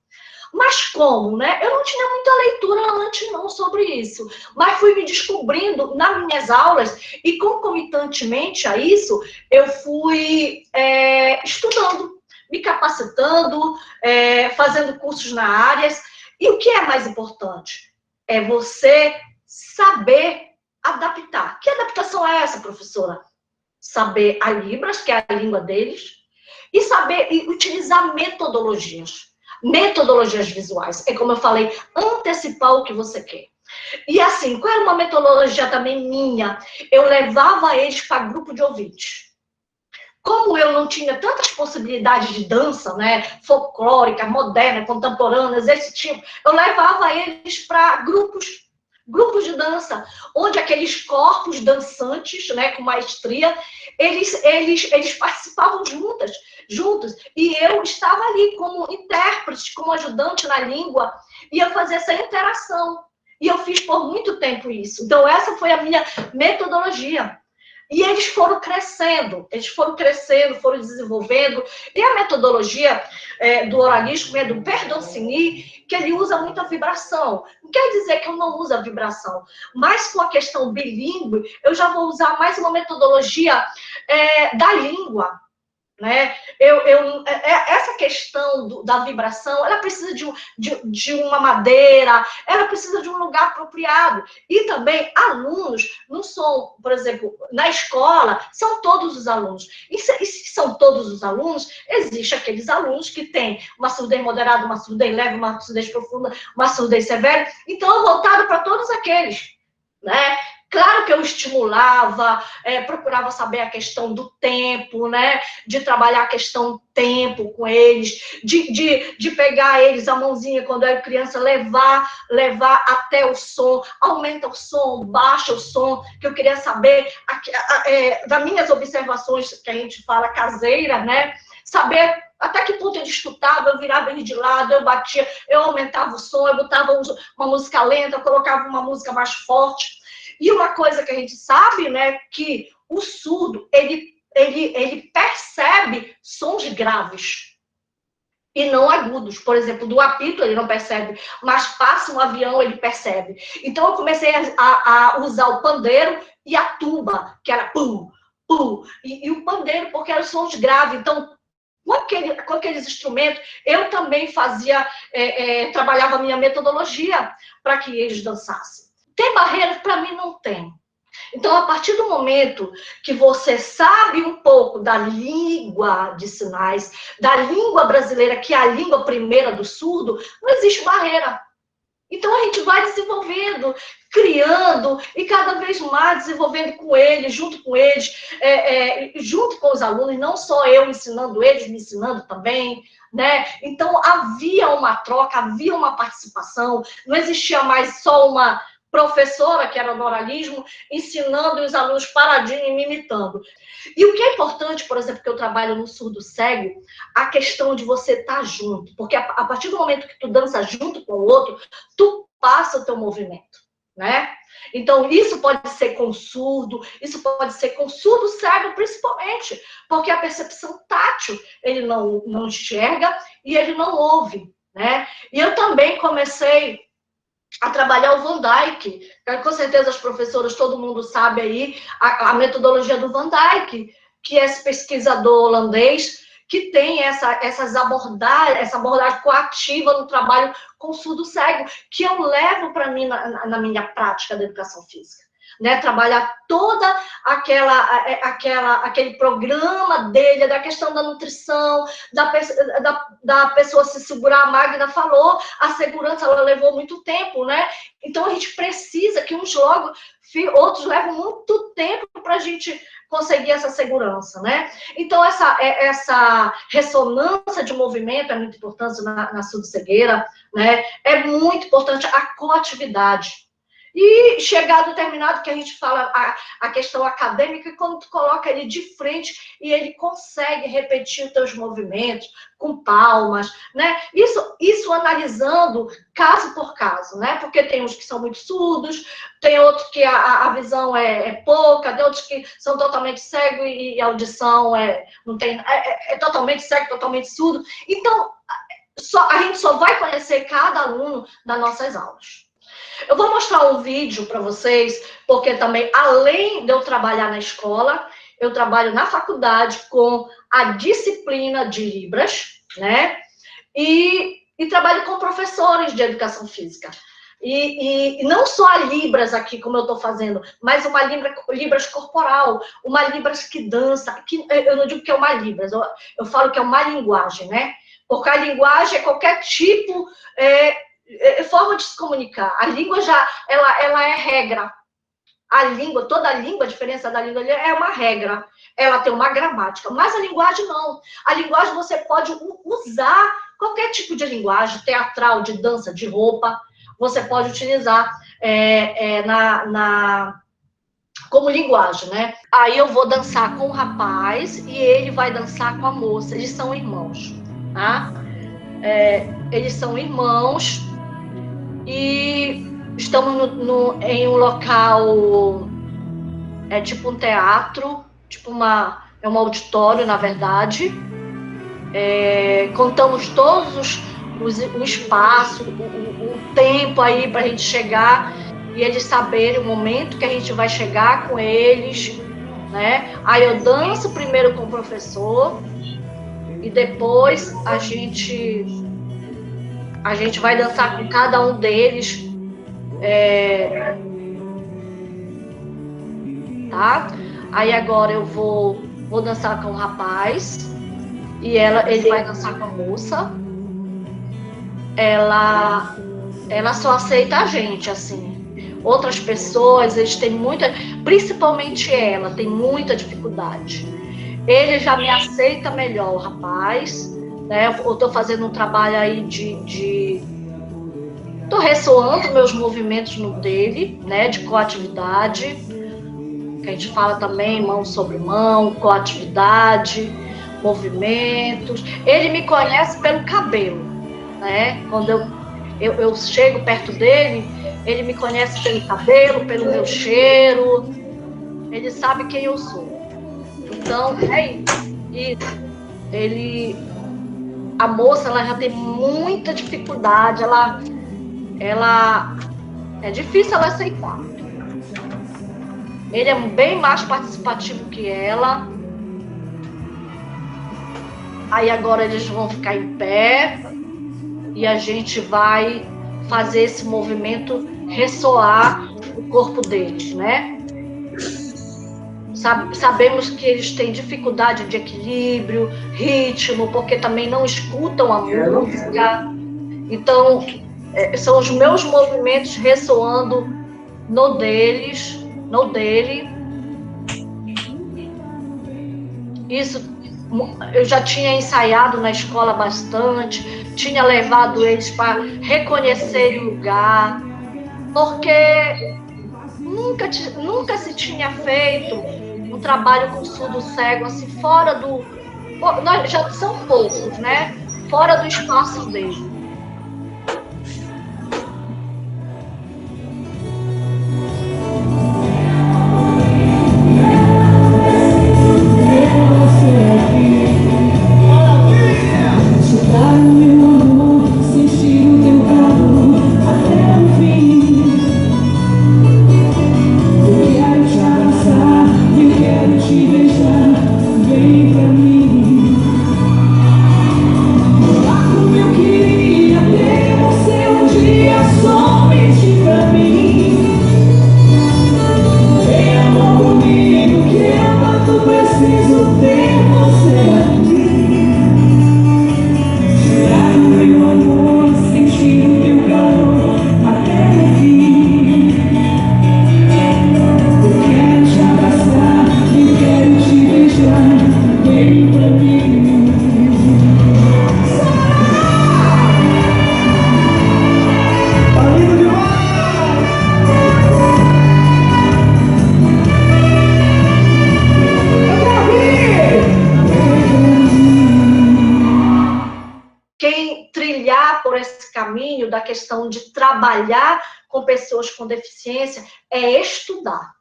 Mas como, né? Eu não tinha muita leitura antes, não, sobre isso. Mas fui me descobrindo nas minhas aulas e, concomitantemente a isso, eu fui estudando, me capacitando, fazendo cursos na área. E o que é mais importante? É você saber adaptar. Que adaptação é essa, professora? Saber a Libras, que é a língua deles, e saber utilizar metodologias visuais. É como eu falei, antecipar o que você quer. E assim, qual era uma metodologia também minha? Eu levava eles para grupo de ouvintes. como eu não tinha tantas possibilidades de dança, né, folclórica, moderna, contemporâneas, esse tipo, eu levava eles para grupos de dança, onde aqueles corpos dançantes, né, com maestria, eles participavam juntos, e eu estava ali como intérprete, como ajudante na língua, ia fazer essa interação, e eu fiz por muito tempo isso. Então, essa foi a minha metodologia. E eles foram crescendo, foram desenvolvendo. E a metodologia do oralismo é do Perdoncini, que ele usa muita vibração. Não quer dizer que eu não uso a vibração, mas com a questão bilíngue, eu já vou usar mais uma metodologia da língua. Né? Essa questão da vibração, ela precisa de uma madeira, ela precisa de um lugar apropriado. E também, alunos, não são, por exemplo, na escola, são todos os alunos. E se são todos os alunos, existem aqueles alunos que têm uma surdez moderada, uma surdez leve, uma surdez profunda, uma surdez severa. Então, é voltado para todos aqueles, né? Claro que eu estimulava, procurava saber a questão do tempo, né? De trabalhar a questão tempo com eles, de pegar eles a mãozinha quando era criança, levar até o som, aumenta o som, baixa o som, que eu queria saber, das minhas observações que a gente fala caseira, né? Saber até que ponto ele escutava, eu virava ele de lado, eu batia, eu aumentava o som, eu botava uma música lenta, eu colocava uma música mais forte. E uma coisa que a gente sabe, né, que o surdo, ele percebe sons graves e não agudos. Por exemplo, do apito ele não percebe, mas passa um avião, ele percebe. Então eu comecei a usar o pandeiro e a tuba, que era pum, pum, e o pandeiro, porque eram sons graves. Então, com aqueles instrumentos, eu também trabalhava a minha metodologia para que eles dançassem. Tem barreira? Para mim, não tem. Então, a partir do momento que você sabe um pouco da língua de sinais, da língua brasileira, que é a língua primeira do surdo, não existe barreira. Então, a gente vai desenvolvendo, criando e cada vez mais desenvolvendo com eles, junto com os alunos, não só eu ensinando eles, me ensinando também, né? Então, havia uma troca, havia uma participação, não existia mais só uma professora, que era no oralismo, ensinando os alunos paradinho e me imitando. E o que é importante, por exemplo, que eu trabalho no surdo cego, a questão de você estar junto. Porque a partir do momento que tu dança junto com o outro, tu passa o teu movimento, né? Então, isso pode ser com surdo, isso pode ser com surdo cego, principalmente, porque a percepção tátil, ele não enxerga e ele não ouve, né? E eu também comecei a trabalhar o Van Dyke. Com certeza as professoras, todo mundo sabe aí, a metodologia do Van Dyke, que é esse pesquisador holandês, que tem essa abordagem coativa no trabalho com surdo cego, que eu levo para mim na minha prática da educação física. Né, trabalhar toda aquele programa dele, da questão da nutrição, da pessoa se segurar. A Magda falou, a segurança ela levou muito tempo, né? Então a gente precisa que uns logo, outros levam muito tempo para a gente conseguir essa segurança, né? Então essa ressonância de movimento é muito importante na surdo-cegueira, né? É muito importante a coatividade. E chegado determinado, que a gente fala a questão acadêmica, quando tu coloca ele de frente e ele consegue repetir os teus movimentos com palmas, né? Isso analisando caso por caso, né? Porque tem uns que são muito surdos, tem outros que a visão é pouca, tem outros que são totalmente cegos e a audição é totalmente cego, totalmente surdo. Então, a gente só vai conhecer cada aluno nas nossas aulas. Eu vou mostrar um vídeo para vocês, porque também, além de eu trabalhar na escola, eu trabalho na faculdade com a disciplina de Libras, né? E trabalho com professores de educação física. E não só a Libras aqui, como eu estou fazendo, mas uma Libras corporal, uma Libras que dança, que eu não digo que é uma Libras, eu falo que é uma linguagem, né? Porque a linguagem é qualquer tipo... forma de se comunicar. A língua ela é regra. A língua, toda a língua, a diferença da língua é uma regra. Ela tem uma gramática, mas a linguagem não. A linguagem você pode usar qualquer tipo de linguagem, teatral, de dança, de roupa, você pode utilizar como linguagem, né? Aí eu vou dançar com o rapaz e ele vai dançar com a moça. Eles são irmãos, tá? Eles são irmãos e estamos em um local, tipo um teatro, tipo um auditório, na verdade. Contamos todos o espaço, o tempo aí para a gente chegar e eles saberem o momento que a gente vai chegar com eles, né? Aí eu danço primeiro com o professor e depois a gente vai dançar com cada um deles, tá? Aí agora eu vou dançar com o rapaz e ele vai dançar com a moça. Ela só aceita a gente, assim. Outras pessoas, eles têm principalmente ela, tem muita dificuldade. Ele já me aceita melhor, o rapaz, né? Eu tô fazendo um trabalho aí tô ressoando meus movimentos no dele, né? De coatividade, que a gente fala também mão sobre mão, coatividade, movimentos. Ele me conhece pelo cabelo, né? Quando eu chego perto dele, ele me conhece pelo cabelo, pelo meu cheiro, ele sabe quem eu sou. Então, a moça, ela já tem muita dificuldade, é difícil ela aceitar. Ele é bem mais participativo que ela. Aí agora eles vão ficar em pé e a gente vai fazer esse movimento ressoar o corpo deles, né? Sabemos que eles têm dificuldade de equilíbrio, ritmo, porque também não escutam a música. Então, são os meus movimentos ressoando no dele. Isso eu já tinha ensaiado na escola bastante, tinha levado eles para reconhecer o lugar, porque nunca se tinha feito um trabalho com surdo cego, assim, fora do... Já são poucos, né? Fora do espaço dele. Da questão de trabalhar com pessoas com deficiência é estudar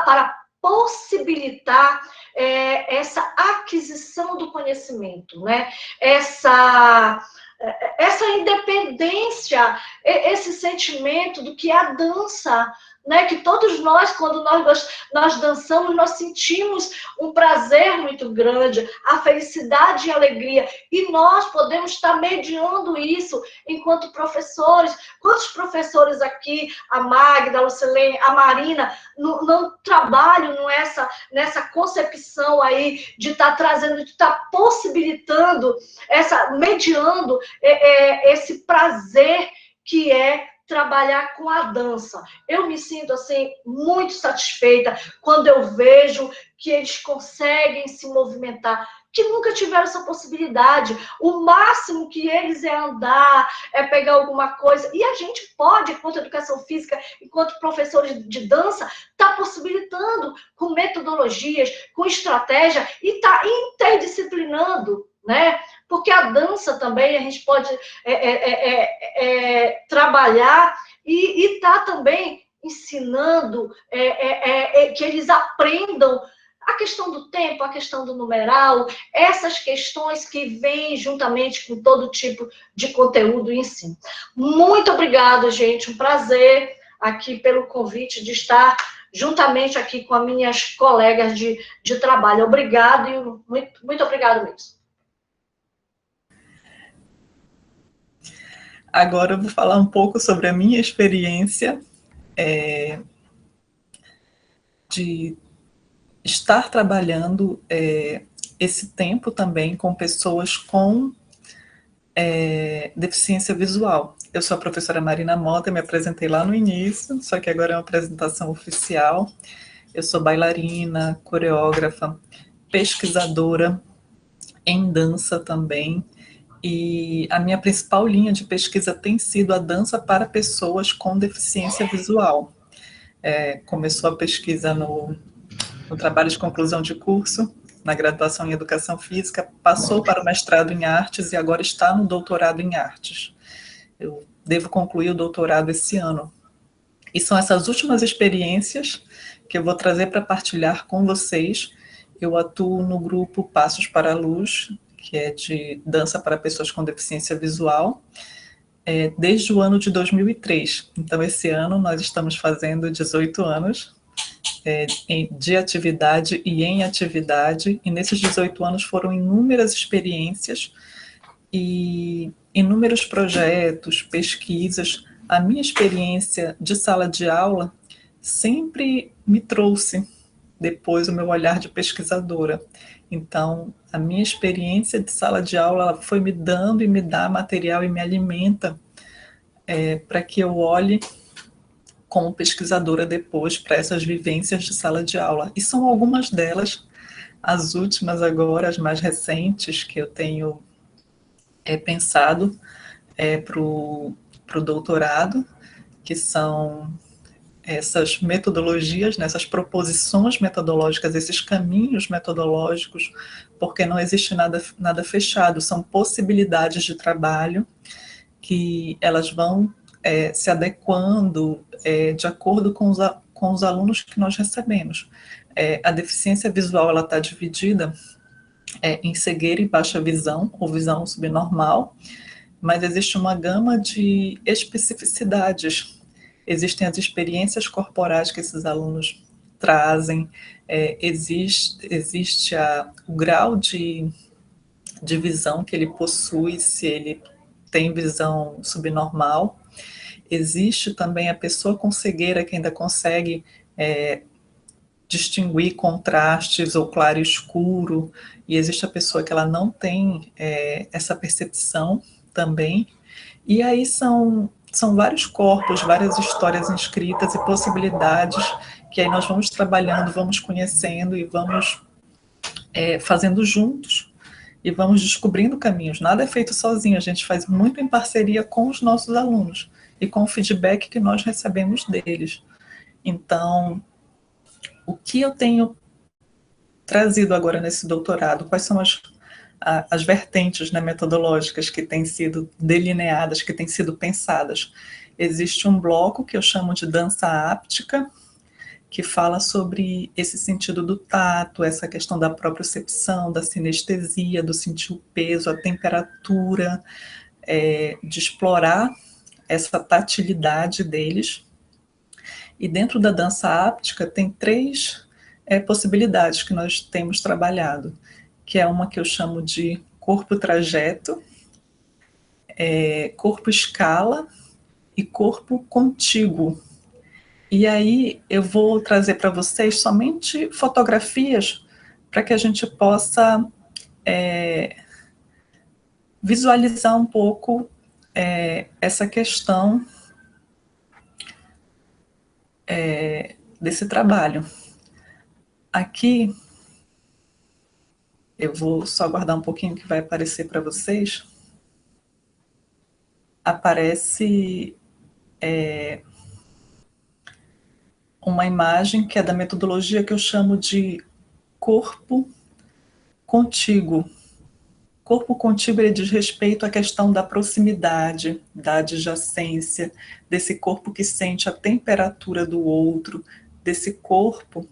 para possibilitar essa aquisição do conhecimento, né? Essa independência, esse sentimento do que é a dança, né? Que todos nós, quando nós dançamos, nós sentimos um prazer muito grande, a felicidade e a alegria, e nós podemos estar mediando isso enquanto professores. Quantos professores aqui, a Magda, a Lucilene, a Marina, não trabalham nessa concepção aí de estar trazendo, de estar possibilitando, mediando esse prazer que é trabalhar com a dança. Eu me sinto, assim, muito satisfeita quando eu vejo que eles conseguem se movimentar, que nunca tiveram essa possibilidade. O máximo que eles é andar, é pegar alguma coisa. E a gente pode, enquanto educação física, enquanto professores de dança, está possibilitando com metodologias, com estratégia, e está interdisciplinando, né? Porque a dança também a gente pode trabalhar e está também ensinando que eles aprendam a questão do tempo, a questão do numeral, essas questões que vêm juntamente com todo tipo de conteúdo e ensino. Muito obrigada, gente. Um prazer aqui pelo convite de estar juntamente aqui com as minhas colegas de trabalho. Obrigado e muito obrigado mesmo. Agora eu vou falar um pouco sobre a minha experiência de estar trabalhando esse tempo também com pessoas com deficiência visual. Eu sou a professora Marina Mota, me apresentei lá no início, só que agora é uma apresentação oficial. Eu sou bailarina, coreógrafa, pesquisadora em dança também, e a minha principal linha de pesquisa tem sido a dança para pessoas com deficiência visual. Começou a pesquisa no trabalho de conclusão de curso, na graduação em Educação Física, passou para o mestrado em Artes e agora está no doutorado em Artes. Eu devo concluir o doutorado esse ano. E são essas últimas experiências que eu vou trazer para partilhar com vocês. Eu atuo no grupo Passos para a Luz, que é de dança para pessoas com deficiência visual, desde o ano de 2003. Então, esse ano nós estamos fazendo 18 anos de atividade e em atividade, e nesses 18 anos foram inúmeras experiências e inúmeros projetos, pesquisas. A minha experiência de sala de aula sempre me trouxe depois o meu olhar de pesquisadora. Então, a minha experiência de sala de aula foi me dando e me dá material e me alimenta para que eu olhe como pesquisadora depois para essas vivências de sala de aula. E são algumas delas, as últimas agora, as mais recentes, que eu tenho pensado para o doutorado, que são essas metodologias, né, essas proposições metodológicas, esses caminhos metodológicos, porque não existe nada fechado, são possibilidades de trabalho que elas vão se adequando de acordo com os alunos que nós recebemos. A deficiência visual ela está dividida em cegueira e baixa visão, ou visão subnormal, mas existe uma gama de especificidades. Existem as experiências corporais que esses alunos trazem, existe o grau de visão que ele possui, se ele tem visão subnormal. Existe também a pessoa com cegueira que ainda consegue distinguir contrastes ou claro e escuro, e existe a pessoa que ela não tem essa percepção também. E aí são vários corpos, várias histórias inscritas e possibilidades que aí nós vamos trabalhando, vamos conhecendo e vamos fazendo juntos e vamos descobrindo caminhos. Nada é feito sozinho, a gente faz muito em parceria com os nossos alunos e com o feedback que nós recebemos deles. Então, o que eu tenho trazido agora nesse doutorado, quais são as vertentes, né, metodológicas que têm sido delineadas, que têm sido pensadas? Existe um bloco que eu chamo de dança áptica, que fala sobre esse sentido do tato, essa questão da propriocepção, da sinestesia, do sentir o peso, a temperatura, de explorar essa tatilidade deles. E dentro da dança áptica tem 3 possibilidades que nós temos trabalhado, que é uma que eu chamo de corpo trajeto, corpo escala e corpo contíguo. E aí eu vou trazer para vocês somente fotografias para que a gente possa visualizar um pouco essa questão desse trabalho. Aqui, eu vou só aguardar um pouquinho que vai aparecer para vocês. Aparece uma imagem que é da metodologia que eu chamo de corpo contíguo. Corpo contíguo, ele diz respeito à questão da proximidade, da adjacência, desse corpo que sente a temperatura do outro, desse corpo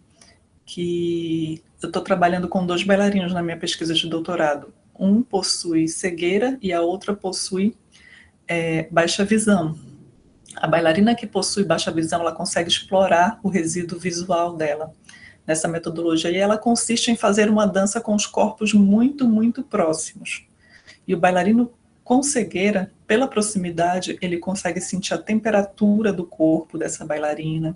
que... Eu estou trabalhando com 2 bailarinos na minha pesquisa de doutorado. Um possui cegueira e a outra possui baixa visão. A bailarina que possui baixa visão, ela consegue explorar o resíduo visual dela nessa metodologia, e ela consiste em fazer uma dança com os corpos muito, muito próximos. E o bailarino com cegueira, pela proximidade, ele consegue sentir a temperatura do corpo dessa bailarina,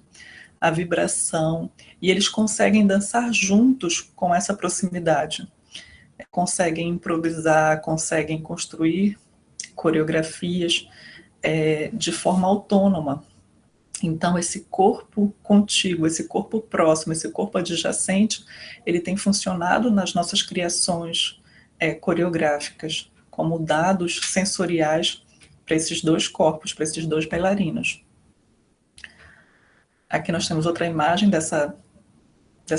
a vibração, e eles conseguem dançar juntos com essa proximidade. Conseguem improvisar, conseguem construir coreografias de forma autônoma. Então, esse corpo contíguo, esse corpo próximo, esse corpo adjacente, ele tem funcionado nas nossas criações coreográficas, como dados sensoriais para esses 2 corpos, para esses 2 bailarinos. Aqui nós temos outra imagem dessa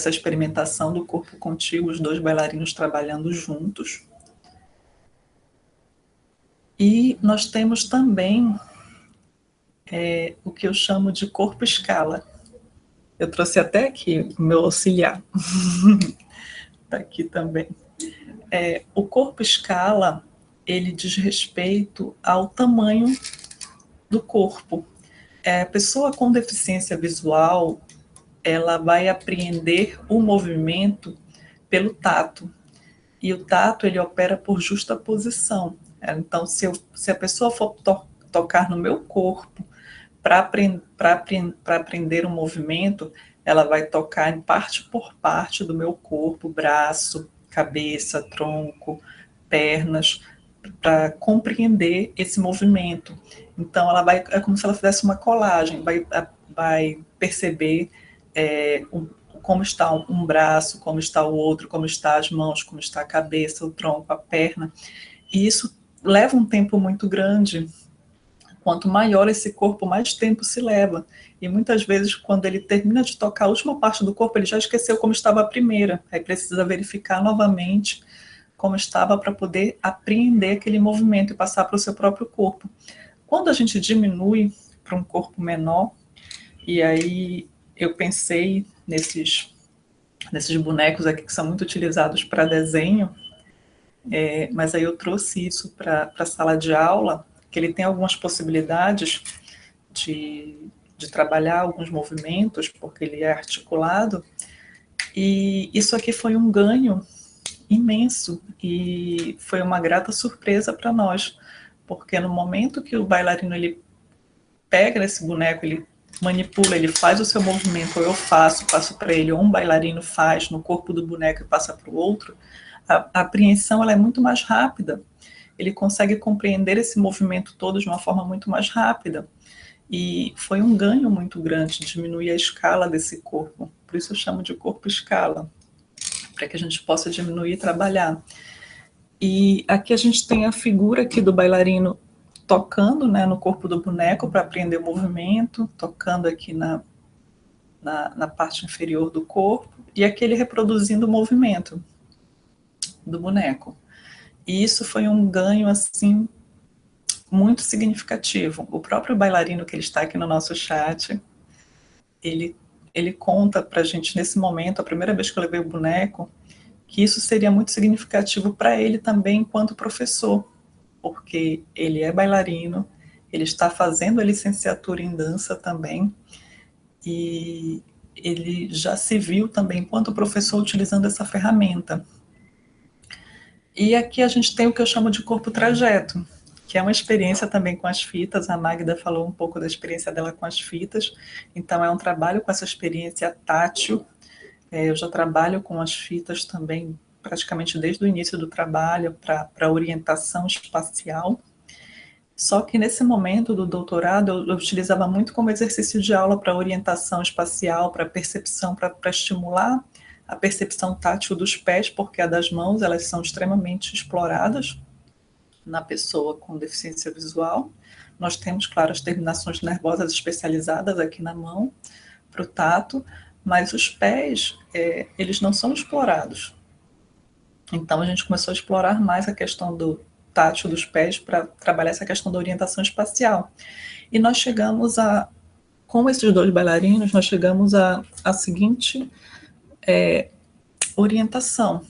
experimentação do corpo contíguo, os 2 bailarinos trabalhando juntos. E nós temos também o que eu chamo de corpo-escala. Eu trouxe até aqui o meu auxiliar. Está aqui também. O corpo-escala, ele diz respeito ao tamanho do corpo. A pessoa com deficiência visual, ela vai apreender o movimento pelo tato. E o tato, ele opera por justaposição. Então, se a pessoa for tocar no meu corpo para aprender um movimento, ela vai tocar em parte por parte do meu corpo, braço, cabeça, tronco, pernas, para compreender esse movimento. Então, é como se ela fizesse uma colagem, vai perceber como está um braço, como está o outro, como está as mãos, como está a cabeça, o tronco, a perna. E isso leva um tempo muito grande. Quanto maior esse corpo, mais tempo se leva. E muitas vezes, quando ele termina de tocar a última parte do corpo, ele já esqueceu como estava a primeira. Aí precisa verificar novamente como estava para poder apreender aquele movimento e passar para o seu próprio corpo. Quando a gente diminui para um corpo menor, e aí eu pensei nesses bonecos aqui que são muito utilizados para desenho, mas aí eu trouxe isso para a sala de aula, que ele tem algumas possibilidades de trabalhar alguns movimentos, porque ele é articulado, e isso aqui foi um ganho imenso, e foi uma grata surpresa para nós, porque no momento que o bailarino ele pega esse boneco, ele manipula, ele faz o seu movimento, ou eu passo para ele, ou um bailarino faz no corpo do boneco e passa para o outro, a apreensão ela é muito mais rápida. Ele consegue compreender esse movimento todo de uma forma muito mais rápida. E foi um ganho muito grande diminuir a escala desse corpo. Por isso eu chamo de corpo-escala, para que a gente possa diminuir e trabalhar. E aqui a gente tem a figura aqui do bailarino tocando, né, no corpo do boneco para aprender o movimento, tocando aqui na parte inferior do corpo, e aqui ele reproduzindo o movimento do boneco. E isso foi um ganho, assim, muito significativo. O próprio bailarino que ele está aqui no nosso chat, ele conta para a gente, nesse momento, a primeira vez que eu levei o boneco, que isso seria muito significativo para ele também, enquanto professor, porque ele é bailarino, ele está fazendo a licenciatura em dança também, e ele já se viu também, enquanto professor, utilizando essa ferramenta. E aqui a gente tem o que eu chamo de corpo-trajeto, que é uma experiência também com as fitas. A Magda falou um pouco da experiência dela com as fitas, então é um trabalho com essa experiência tátil. Eu já trabalho com as fitas também, praticamente desde o início do trabalho, para orientação espacial. Só que nesse momento do doutorado, eu utilizava muito como exercício de aula para orientação espacial, para percepção, para estimular a percepção tátil dos pés, porque a das mãos, elas são extremamente exploradas na pessoa com deficiência visual. Nós temos, claro, as terminações nervosas especializadas aqui na mão, para o tato, mas os pés, eles não são explorados. Então, a gente começou a explorar mais a questão do tátil dos pés para trabalhar essa questão da orientação espacial. E nós chegamos com esses 2 bailarinos, nós chegamos à seguinte orientação.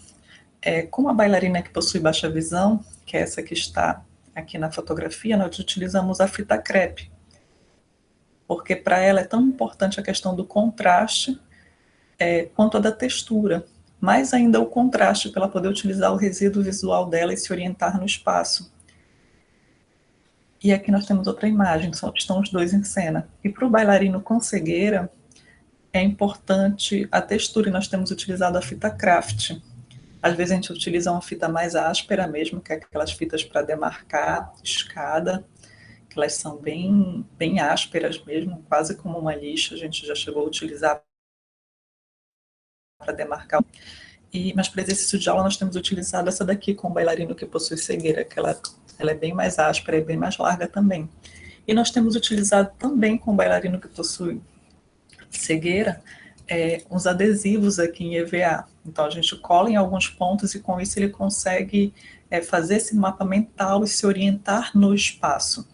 Com a bailarina que possui baixa visão, que é essa que está aqui na fotografia, nós utilizamos a fita crepe, porque para ela é tão importante a questão do contraste quanto a da textura, mais ainda o contraste para ela poder utilizar o resíduo visual dela e se orientar no espaço. E aqui nós temos outra imagem, estão os 2 em cena. E para o bailarino com cegueira, é importante a textura, e nós temos utilizado a fita craft. Às vezes a gente utiliza uma fita mais áspera mesmo, que é aquelas fitas para demarcar escada, que elas são bem, bem ásperas mesmo, quase como uma lixa, a gente já chegou a utilizar para demarcar. Mas para exercício de aula nós temos utilizado essa daqui com o bailarino que possui cegueira, que ela é bem mais áspera e bem mais larga também. E nós temos utilizado também com o bailarino que possui cegueira, uns adesivos aqui em EVA. Então a gente cola em alguns pontos e com isso ele consegue fazer esse mapa mental e se orientar no espaço.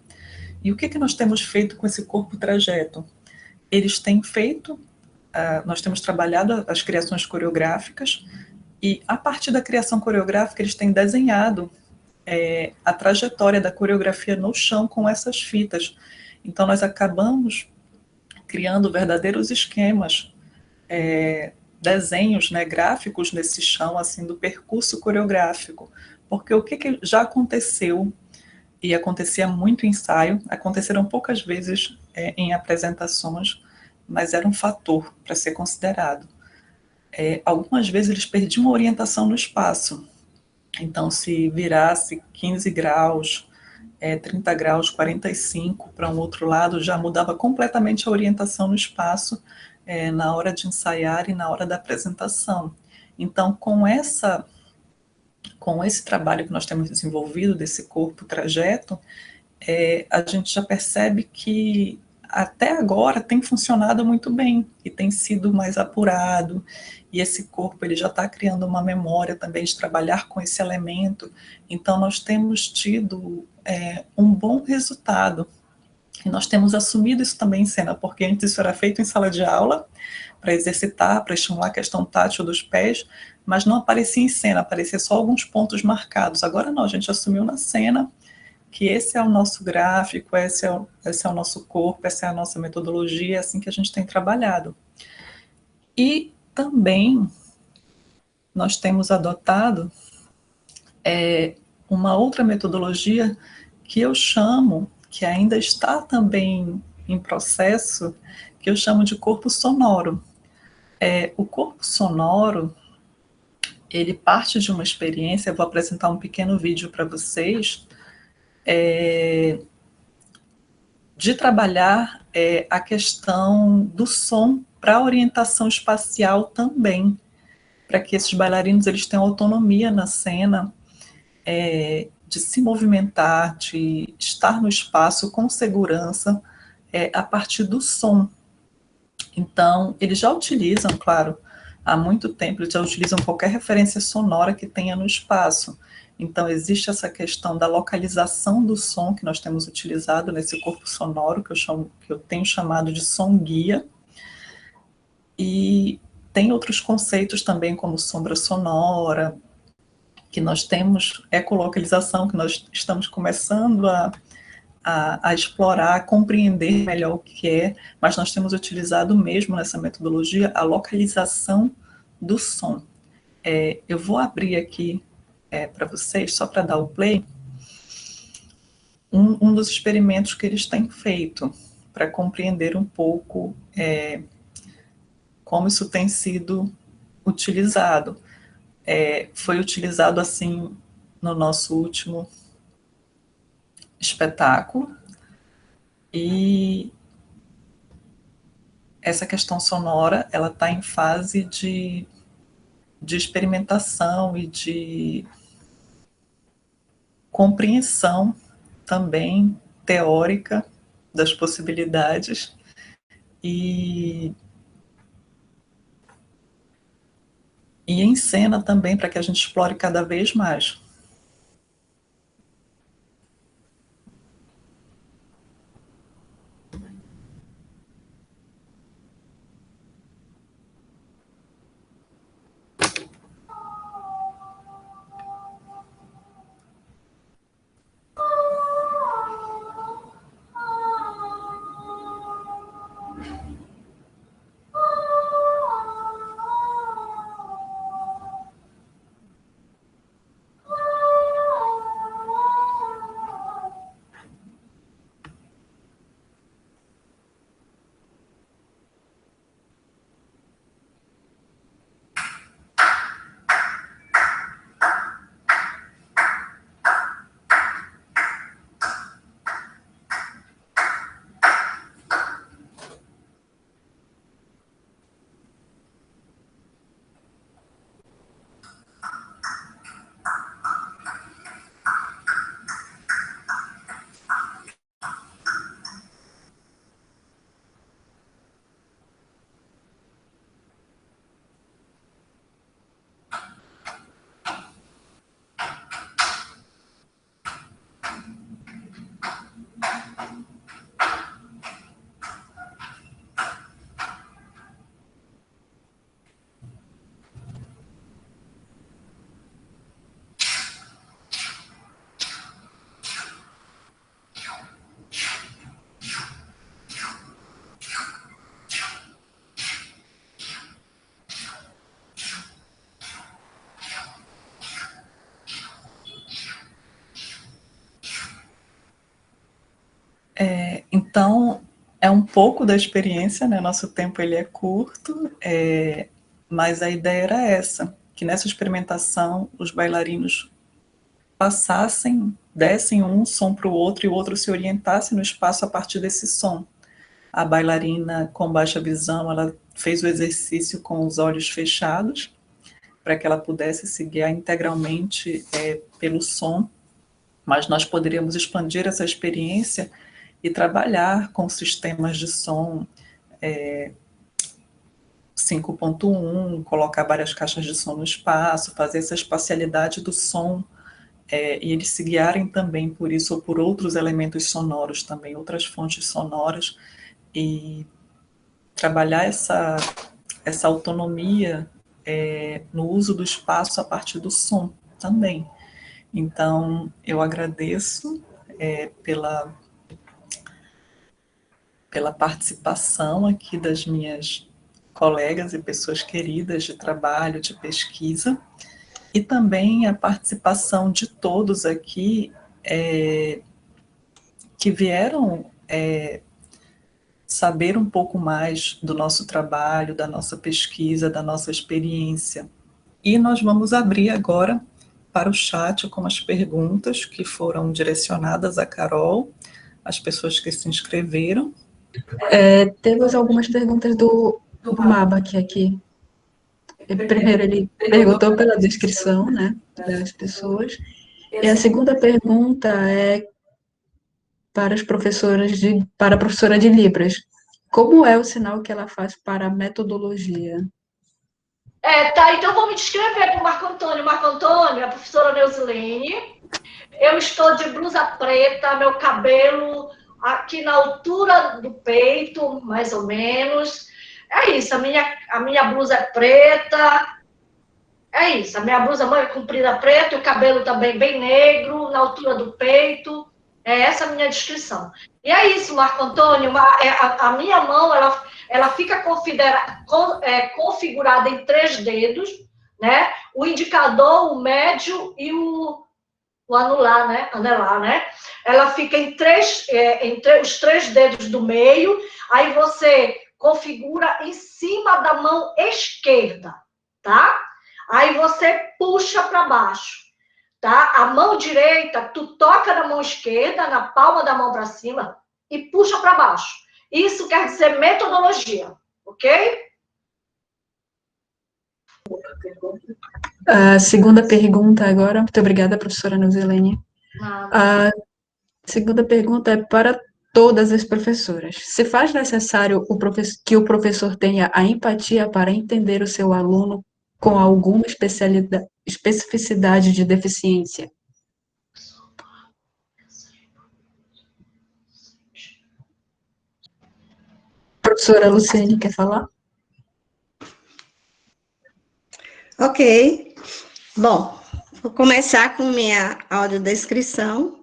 E o que nós temos feito com esse corpo trajeto? Eles têm feito, nós temos trabalhado as criações coreográficas, e a partir da criação coreográfica eles têm desenhado a trajetória da coreografia no chão com essas fitas. Então nós acabamos criando verdadeiros esquemas, desenhos, né, gráficos nesse chão, assim, do percurso coreográfico. Porque o que já aconteceu, e acontecia muito em ensaio, aconteceram poucas vezes em apresentações, mas era um fator para ser considerado. Algumas vezes eles perdiam a orientação no espaço. Então, se virasse 15 graus, 30 graus, 45 para um outro lado, já mudava completamente a orientação no espaço na hora de ensaiar e na hora da apresentação. Então, com esse trabalho que nós temos desenvolvido, desse corpo trajeto, a gente já percebe que até agora tem funcionado muito bem e tem sido mais apurado, e esse corpo ele já está criando uma memória também de trabalhar com esse elemento. Então nós temos tido um bom resultado, e nós temos assumido isso também em cena, porque antes isso era feito em sala de aula, para exercitar, para estimular a questão tátil dos pés, mas não aparecia em cena, aparecia só alguns pontos marcados. Agora não, a gente assumiu na cena que esse é o nosso gráfico, esse é o nosso corpo, essa é a nossa metodologia, é assim que a gente tem trabalhado. E também nós temos adotado uma outra metodologia que eu chamo, que ainda está também em processo, que eu chamo de corpo sonoro. O corpo sonoro, ele parte de uma experiência, eu vou apresentar um pequeno vídeo para vocês, de trabalhar a questão do som para orientação espacial também, para que esses bailarinos eles tenham autonomia na cena, de se movimentar, de estar no espaço com segurança, a partir do som. Então, eles já utilizam, claro, há muito tempo, eles já utilizam qualquer referência sonora que tenha no espaço. Então, existe essa questão da localização do som que nós temos utilizado nesse corpo sonoro, que eu tenho chamado de som guia. E tem outros conceitos também, como sombra sonora, que nós temos, ecolocalização, que nós estamos começando a explorar, a compreender melhor o que é, mas nós temos utilizado mesmo nessa metodologia a localização do som. Eu vou abrir aqui para vocês, só para dar o play, um dos experimentos que eles têm feito, para compreender um pouco como isso tem sido utilizado. Foi utilizado assim no nosso último espetáculo, e essa questão sonora, ela está em fase de experimentação e de compreensão também teórica das possibilidades, e em cena também, para que a gente explore cada vez mais. Então, é um pouco da experiência, né? Nosso tempo ele é curto, mas a ideia era essa, que nessa experimentação os bailarinos passassem, dessem um som para o outro e o outro se orientasse no espaço a partir desse som. A bailarina com baixa visão, ela fez o exercício com os olhos fechados, para que ela pudesse se guiar integralmente pelo som, mas nós poderíamos expandir essa experiência e trabalhar com sistemas de som 5.1, colocar várias caixas de som no espaço, fazer essa espacialidade do som, e eles se guiarem também por isso ou por outros elementos sonoros também, outras fontes sonoras, e trabalhar essa autonomia no uso do espaço a partir do som também. Então, eu agradeço pela participação aqui das minhas colegas e pessoas queridas de trabalho, de pesquisa, e também a participação de todos aqui que vieram saber um pouco mais do nosso trabalho, da nossa pesquisa, da nossa experiência. E nós vamos abrir agora para o chat com as perguntas que foram direcionadas a Carol, as pessoas que se inscreveram. Temos algumas perguntas do Mabak aqui. Primeiro, ele perguntou pela descrição, né, das pessoas. E a segunda pergunta é para as professoras para a professora de Libras. Como é o sinal que ela faz para a metodologia? Tá, então vou me descrever para o Marco Antônio. Marco Antônio, a professora Neusilene. Eu estou de blusa preta, meu cabelo aqui na altura do peito, mais ou menos. É isso, a minha blusa é preta. É isso, a minha blusa manga comprida preta, o cabelo também bem negro, na altura do peito. É essa a minha descrição. E é isso, Marco Antônio, a minha mão, ela fica configurada em 3 dedos, né? O indicador, o médio e o anular, né? Anelar, né? Ela fica entre os 3 dedos do meio, aí você configura em cima da mão esquerda, tá? Aí você puxa para baixo. tá? A mão direita, tu toca na mão esquerda, na palma da mão para cima e puxa para baixo. Isso quer dizer metodologia, ok? A segunda pergunta agora, muito obrigada, professora Nuzilene. A segunda pergunta é para todas as professoras. Se faz necessário que o professor tenha a empatia para entender o seu aluno com alguma especificidade de deficiência? Professora Luciene, quer falar? Ok. Bom, vou começar com minha audiodescrição.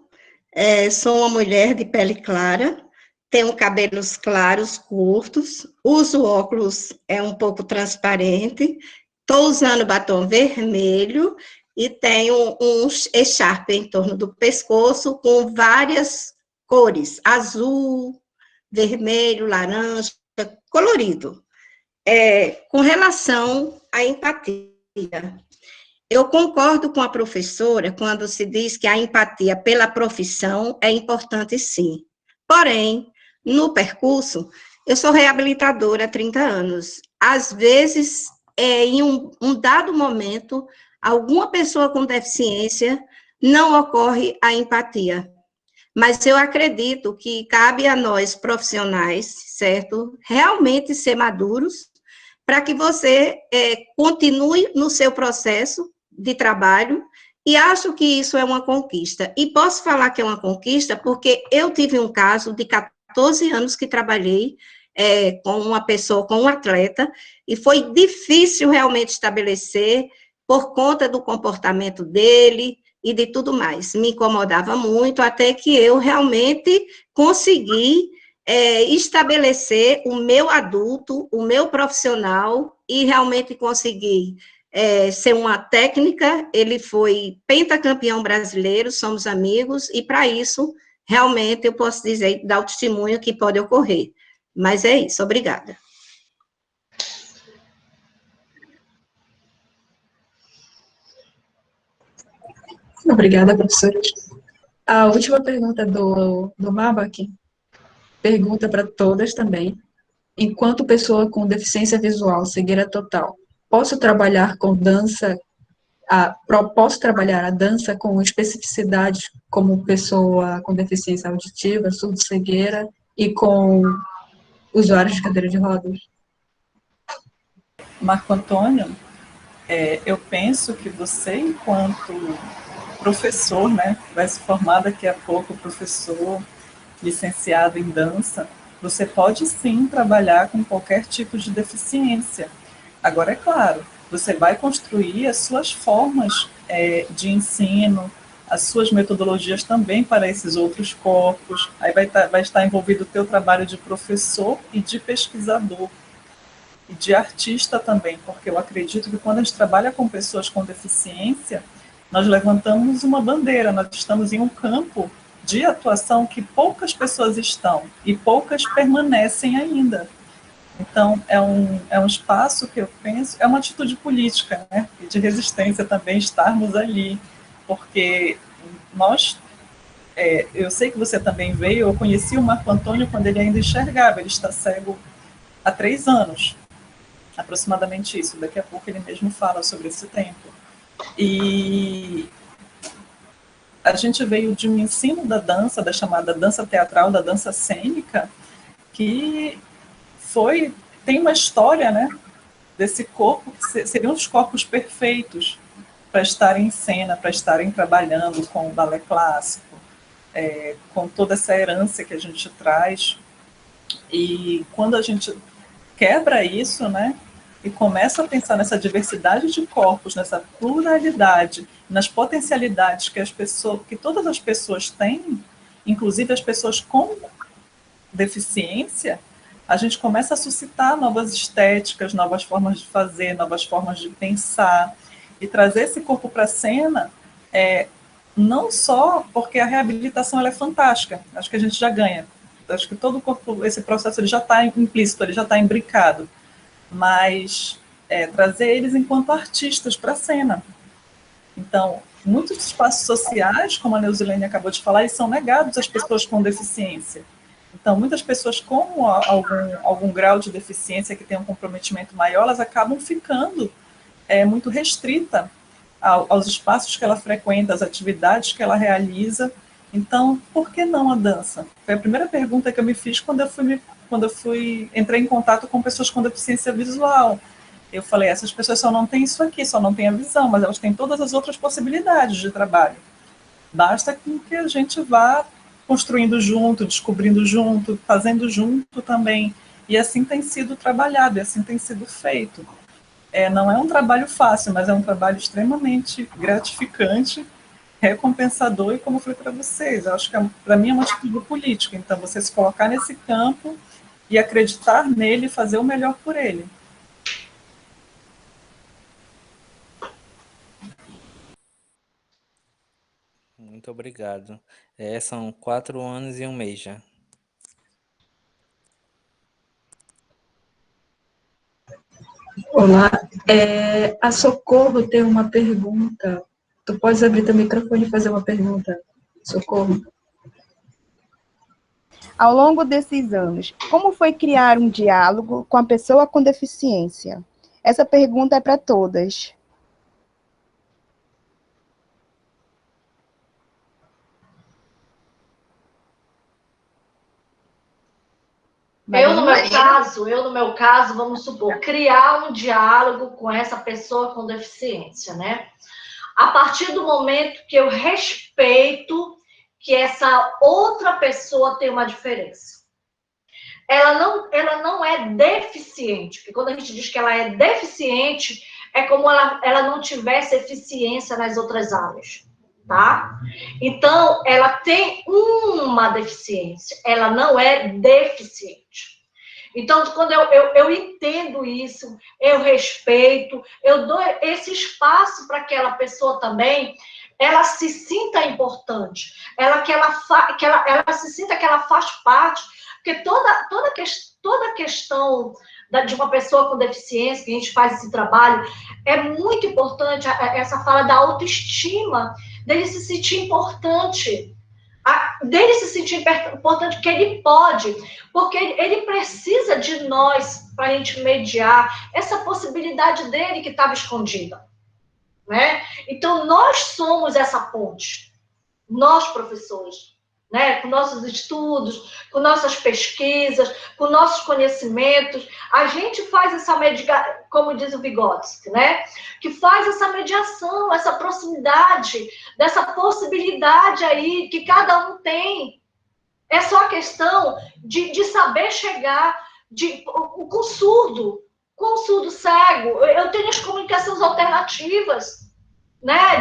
Sou uma mulher de pele clara, tenho cabelos claros, curtos, uso óculos um pouco transparente, estou usando batom vermelho e tenho um echarpe em torno do pescoço com várias cores, azul, vermelho, laranja, colorido. Com relação à empatia, eu concordo com a professora quando se diz que a empatia pela profissão é importante, sim. Porém, no percurso, eu sou reabilitadora há 30 anos. Às vezes, em um dado momento, alguma pessoa com deficiência não ocorre a empatia. Mas eu acredito que cabe a nós, profissionais, certo? Realmente ser maduros para que você continue no seu processo de trabalho, e acho que isso é uma conquista. E posso falar que é uma conquista porque eu tive um caso de 14 anos que trabalhei com uma pessoa, com um atleta, e foi difícil realmente estabelecer por conta do comportamento dele e de tudo mais. Me incomodava muito, até que eu realmente consegui estabelecer o meu adulto, o meu profissional, e realmente consegui ser uma técnica. Ele foi pentacampeão brasileiro, somos amigos, e para isso, realmente, eu posso dizer, dar o testemunho que pode ocorrer. Mas é isso, obrigada. Obrigada, professora. A última pergunta do Mabak, pergunta para todas também. Enquanto pessoa com deficiência visual, cegueira total, posso trabalhar com dança, posso trabalhar a dança com especificidade como pessoa com deficiência auditiva, surdo-cegueira e com usuários de cadeira de rodas? Marco Antônio, eu penso que você, enquanto professor, né, vai se formar daqui a pouco, professor licenciado em dança, você pode sim trabalhar com qualquer tipo de deficiência. Agora, é claro, você vai construir as suas formas de ensino, as suas metodologias também para esses outros corpos, aí vai estar envolvido o teu trabalho de professor e de pesquisador, e de artista também, porque eu acredito que quando a gente trabalha com pessoas com deficiência, nós levantamos uma bandeira, nós estamos em um campo de atuação que poucas pessoas estão e poucas permanecem ainda. Então, é um espaço que eu penso, é uma atitude política, né, e de resistência também estarmos ali, porque nós, eu sei que você também veio, eu conheci o Marco Antônio quando ele ainda enxergava, ele está cego há 3 anos, aproximadamente isso, daqui a pouco ele mesmo fala sobre esse tempo. E a gente veio de um ensino da dança, da chamada dança teatral, da dança cênica, que tem uma história, né, desse corpo, que seriam os corpos perfeitos para estarem em cena, para estarem trabalhando com o balé clássico, com toda essa herança que a gente traz. E quando a gente quebra isso, né, e começa a pensar nessa diversidade de corpos, nessa pluralidade, nas potencialidades que todas as pessoas têm, inclusive as pessoas com deficiência, a gente começa a suscitar novas estéticas, novas formas de fazer, novas formas de pensar, e trazer esse corpo para a cena, não só porque a reabilitação ela é fantástica, acho que a gente já ganha, acho que todo o corpo, esse processo ele já está implícito, ele já está imbricado, mas trazer eles enquanto artistas para a cena. Então, muitos espaços sociais, como a Neuzilene acabou de falar, eles são negados às pessoas com deficiência. Então, muitas pessoas com algum grau de deficiência que tem um comprometimento maior, elas acabam ficando muito restrita aos espaços que ela frequenta, às atividades que ela realiza. Então, por que não a dança? Foi a primeira pergunta que eu me fiz quando eu entrei em contato com pessoas com deficiência visual. Eu falei, essas pessoas só não têm isso aqui, só não têm a visão, mas elas têm todas as outras possibilidades de trabalho. Basta que a gente vá construindo junto, descobrindo junto, fazendo junto também. E assim tem sido trabalhado, e assim tem sido feito. Não é um trabalho fácil, mas é um trabalho extremamente gratificante, recompensador, e como eu falei para vocês, eu acho que para mim é uma atitude política. Então, você se colocar nesse campo e acreditar nele e fazer o melhor por ele. Muito obrigado. São 4 anos e 1 mês já. Olá, a Socorro tem uma pergunta. Tu podes abrir teu microfone e fazer uma pergunta, Socorro? Ao longo desses anos, como foi criar um diálogo com a pessoa com deficiência? Essa pergunta é para todas. Eu, no meu caso, vamos supor, criar um diálogo com essa pessoa com deficiência, né? A partir do momento que eu respeito que essa outra pessoa tem uma diferença. Ela não é deficiente, porque quando a gente diz que ela é deficiente, é como ela não tivesse eficiência nas outras áreas, tá? Então, ela tem uma deficiência, ela não é deficiente. Então, quando eu entendo isso, eu respeito, eu dou esse espaço para que aquela pessoa também, ela se sinta importante, ela se sinta que ela faz parte, porque toda questão de uma pessoa com deficiência, que a gente faz esse trabalho, é muito importante essa fala da autoestima, dele se sentir importante, que ele pode, porque ele precisa de nós para a gente mediar essa possibilidade dele que estava escondida, né? Então, nós somos essa ponte, nós, professores, né? Com nossos estudos, com nossas pesquisas, com nossos conhecimentos, a gente faz essa mediação, como diz o Vygotsky, né? Que faz essa mediação, essa proximidade, dessa possibilidade aí que cada um tem. É só questão de saber chegar com surdo cego. Eu tenho as comunicações alternativas, né?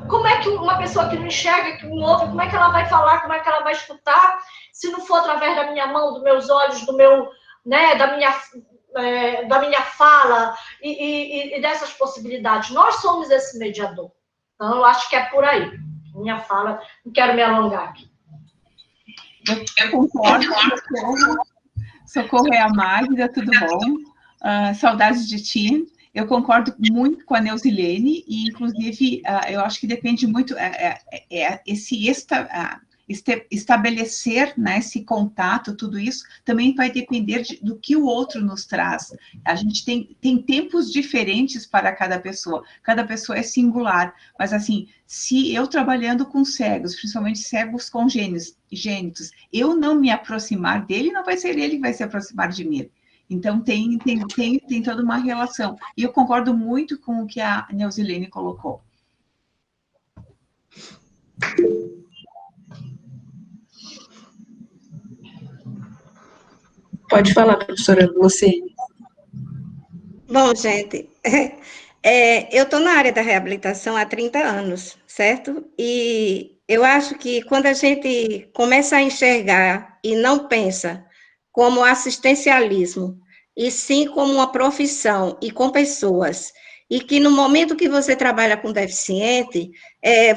Como é que uma pessoa que não enxerga, que não ouve, como é que ela vai falar, como é que ela vai escutar, se não for através da minha mão, dos meus olhos, do meu, né, da minha fala e dessas possibilidades. Nós somos esse mediador. Então, eu acho que é por aí. Minha fala, não quero me alongar aqui. Eu concordo, Socorro é a Magda, tudo bom? Saudades de ti. Eu concordo muito com a Neuzilene, e, inclusive, eu acho que depende muito, estabelecer, né, esse contato, tudo isso, também vai depender do que o outro nos traz. A gente tem tempos diferentes para cada pessoa é singular, mas, assim, se eu trabalhando com cegos, principalmente cegos congênitos, eu não me aproximar dele, não vai ser ele que vai se aproximar de mim. Então, tem toda uma relação. E eu concordo muito com o que a Neuzilene colocou. Pode falar, professora Luciene. Bom, gente, eu estou na área da reabilitação há 30 anos, certo? E eu acho que quando a gente começa a enxergar e não pensa como assistencialismo, e sim como uma profissão e com pessoas, e que no momento que você trabalha com deficiente,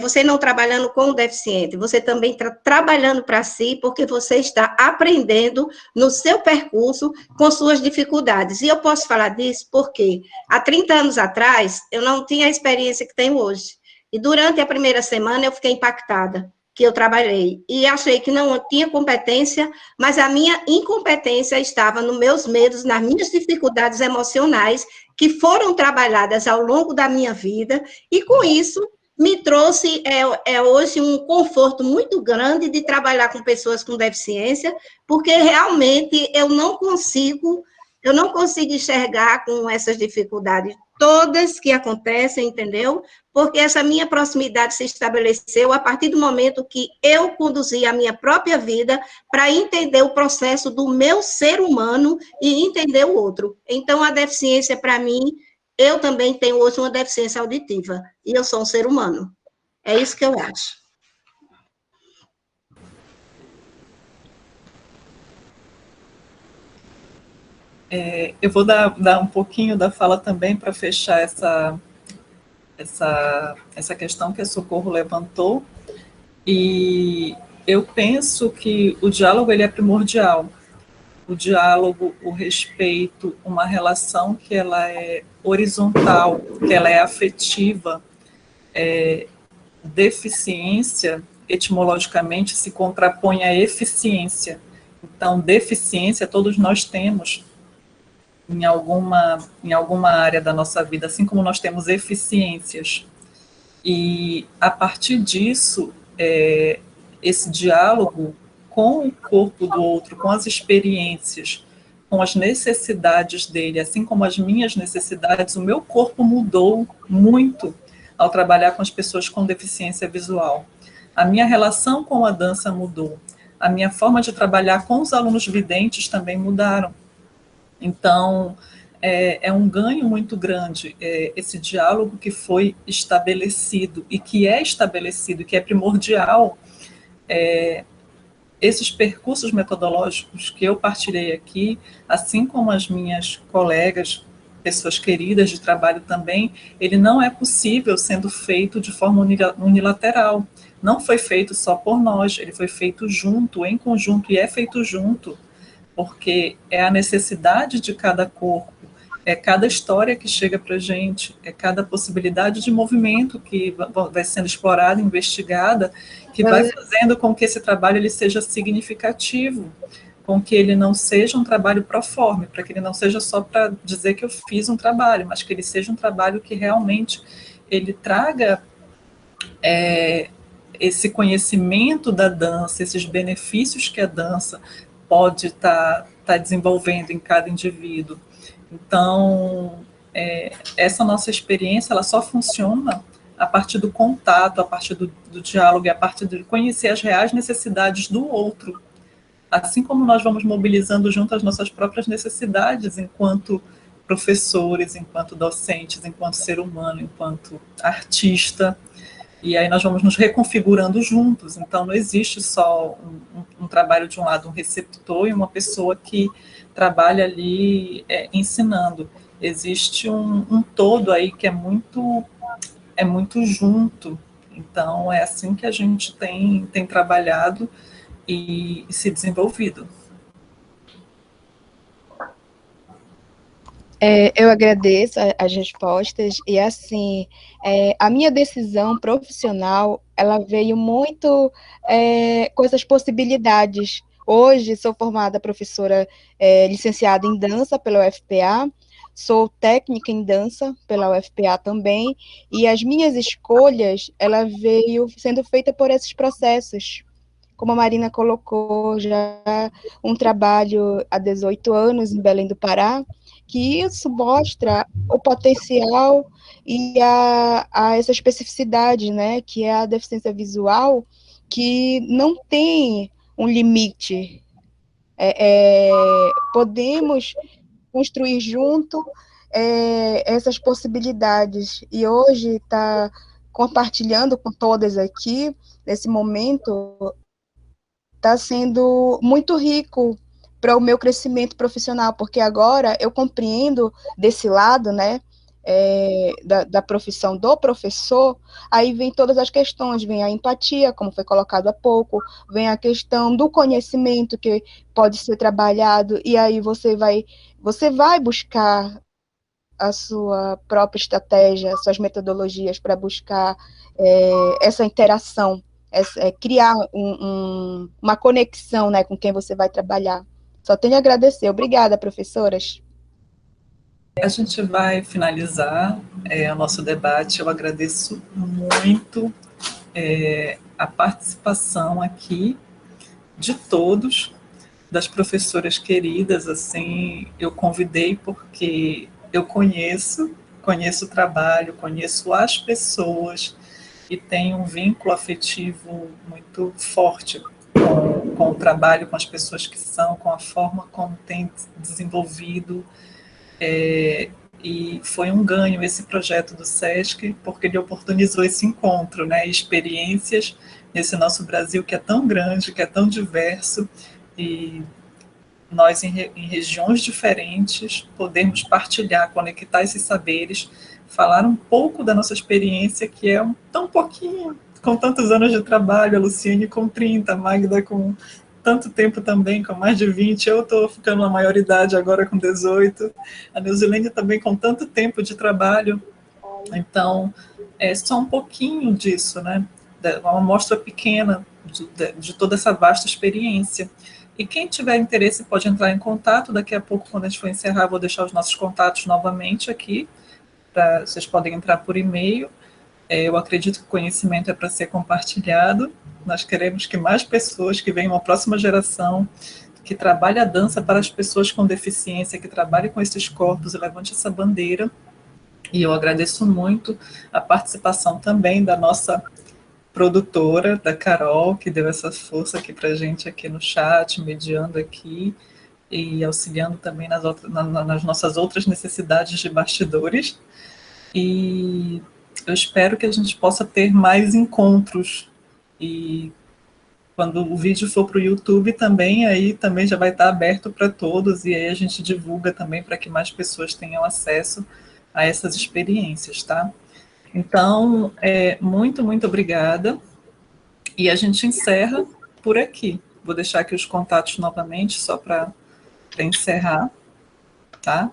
você não trabalhando com o deficiente, você também está trabalhando para si, porque você está aprendendo no seu percurso com suas dificuldades. E eu posso falar disso porque há 30 anos atrás, eu não tinha a experiência que tenho hoje. E durante a primeira semana eu fiquei impactada, que eu trabalhei, e achei que não tinha competência, mas a minha incompetência estava nos meus medos, nas minhas dificuldades emocionais, que foram trabalhadas ao longo da minha vida, e com isso me trouxe hoje um conforto muito grande de trabalhar com pessoas com deficiência, porque realmente eu não consigo enxergar com essas dificuldades todas que acontecem, entendeu? Porque essa minha proximidade se estabeleceu a partir do momento que eu conduzi a minha própria vida para entender o processo do meu ser humano e entender o outro. Então, a deficiência, para mim, eu também tenho hoje uma deficiência auditiva, e eu sou um ser humano. É isso que eu acho. Eu vou dar um pouquinho da fala também para fechar essa questão que a Socorro levantou, e eu penso que o diálogo ele é primordial. O diálogo, o respeito, uma relação que ela é horizontal, que ela é afetiva. Deficiência, etimologicamente, se contrapõe à eficiência. Então, deficiência todos nós temos em alguma área da nossa vida, assim como nós temos eficiências. E, a partir disso, esse diálogo com o corpo do outro, com as experiências, com as necessidades dele, assim como as minhas necessidades, o meu corpo mudou muito ao trabalhar com as pessoas com deficiência visual. A minha relação com a dança mudou. A minha forma de trabalhar com os alunos videntes também mudaram. Então, é um ganho muito grande esse diálogo que foi estabelecido e que é estabelecido, que é primordial. Esses percursos metodológicos que eu partilhei aqui, assim como as minhas colegas, pessoas queridas de trabalho também, ele não é possível sendo feito de forma unilateral. Não foi feito só por nós, ele foi feito junto, em conjunto, e é feito junto, porque é a necessidade de cada corpo, é cada história que chega para a gente, é cada possibilidade de movimento que vai sendo explorada, investigada, que vai fazendo com que esse trabalho ele seja significativo, com que ele não seja um trabalho proforme, para que ele não seja só para dizer que eu fiz um trabalho, mas que ele seja um trabalho que realmente ele traga esse conhecimento da dança, esses benefícios que a dança pode estar desenvolvendo em cada indivíduo. Então, essa nossa experiência, ela só funciona a partir do contato, a partir do diálogo, e a partir de conhecer as reais necessidades do outro. Assim como nós vamos mobilizando junto as nossas próprias necessidades enquanto professores, enquanto docentes, enquanto ser humano, enquanto artista, e aí nós vamos nos reconfigurando juntos. Então, não existe só um trabalho de um lado, um receptor e uma pessoa que trabalha ali ensinando. Existe um todo aí que é muito junto. Então, é assim que a gente tem trabalhado e se desenvolvido. Eu agradeço as respostas, e assim, a minha decisão profissional, ela veio muito com essas possibilidades. Hoje, sou formada professora licenciada em dança pela UFPA, sou técnica em dança pela UFPA também, e as minhas escolhas, ela veio sendo feita por esses processos. Como a Marina colocou, já um trabalho há 18 anos em Belém do Pará, que isso mostra o potencial e a essa especificidade, né, que é a deficiência visual, que não tem um limite. Podemos construir junto essas possibilidades, e hoje está compartilhando com todas aqui, nesse momento, está sendo muito rico para o meu crescimento profissional, porque agora eu compreendo desse lado, né, da profissão do professor, aí vem todas as questões, vem a empatia, como foi colocado há pouco, vem a questão do conhecimento que pode ser trabalhado, e aí você vai buscar a sua própria estratégia, suas metodologias para buscar essa interação, criar uma conexão, né, com quem você vai trabalhar. Só tenho a agradecer. Obrigada, professoras. A gente vai finalizar o nosso debate. Eu agradeço muito a participação aqui de todos, das professoras queridas. Assim, eu convidei porque eu conheço o trabalho, conheço as pessoas e tenho um vínculo afetivo muito forte com o trabalho, com as pessoas que são, com a forma como tem desenvolvido. E foi um ganho esse projeto do SESC, porque ele oportunizou esse encontro, né, experiências nesse nosso Brasil que é tão grande, que é tão diverso, e nós em regiões diferentes podemos partilhar, conectar esses saberes, falar um pouco da nossa experiência, que é tão pouquinho, com tantos anos de trabalho, a Luciane com 30, a Magda com tanto tempo também, com mais de 20, eu estou ficando na maioridade agora com 18, a Neusilene também com tanto tempo de trabalho. Então, é só um pouquinho disso, né? Uma amostra pequena de toda essa vasta experiência. E quem tiver interesse pode entrar em contato. Daqui a pouco, quando a gente for encerrar, vou deixar os nossos contatos novamente aqui. Vocês podem entrar por e-mail. Eu acredito que o conhecimento é para ser compartilhado. Nós queremos que mais pessoas, que venham uma próxima geração, que trabalhe a dança para as pessoas com deficiência, que trabalhe com esses corpos e levante essa bandeira. E eu agradeço muito a participação também da nossa produtora, da Carol, que deu essa força aqui para a gente aqui no chat, mediando aqui e auxiliando também nas nossas outras necessidades de bastidores. E eu espero que a gente possa ter mais encontros. E quando o vídeo for para o YouTube também, aí também já vai estar aberto para todos, e aí a gente divulga também para que mais pessoas tenham acesso a essas experiências, tá? Então, muito, muito obrigada. E a gente encerra por aqui. Vou deixar aqui os contatos novamente, só para encerrar, tá?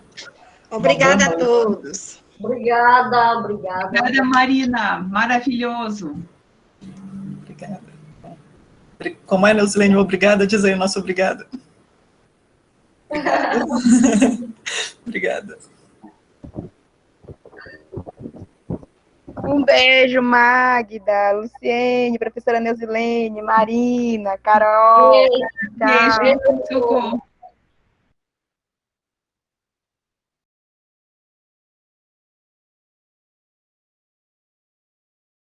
Obrigada a todos. Obrigada. Obrigada, Marina. Maravilhoso. Obrigada. Como é, Neusilene, obrigada? Diz aí o nosso obrigado. Obrigada. Obrigada. Um beijo, Magda, Luciene, professora Neusilene, Marina, Carol. Beijo, socorro.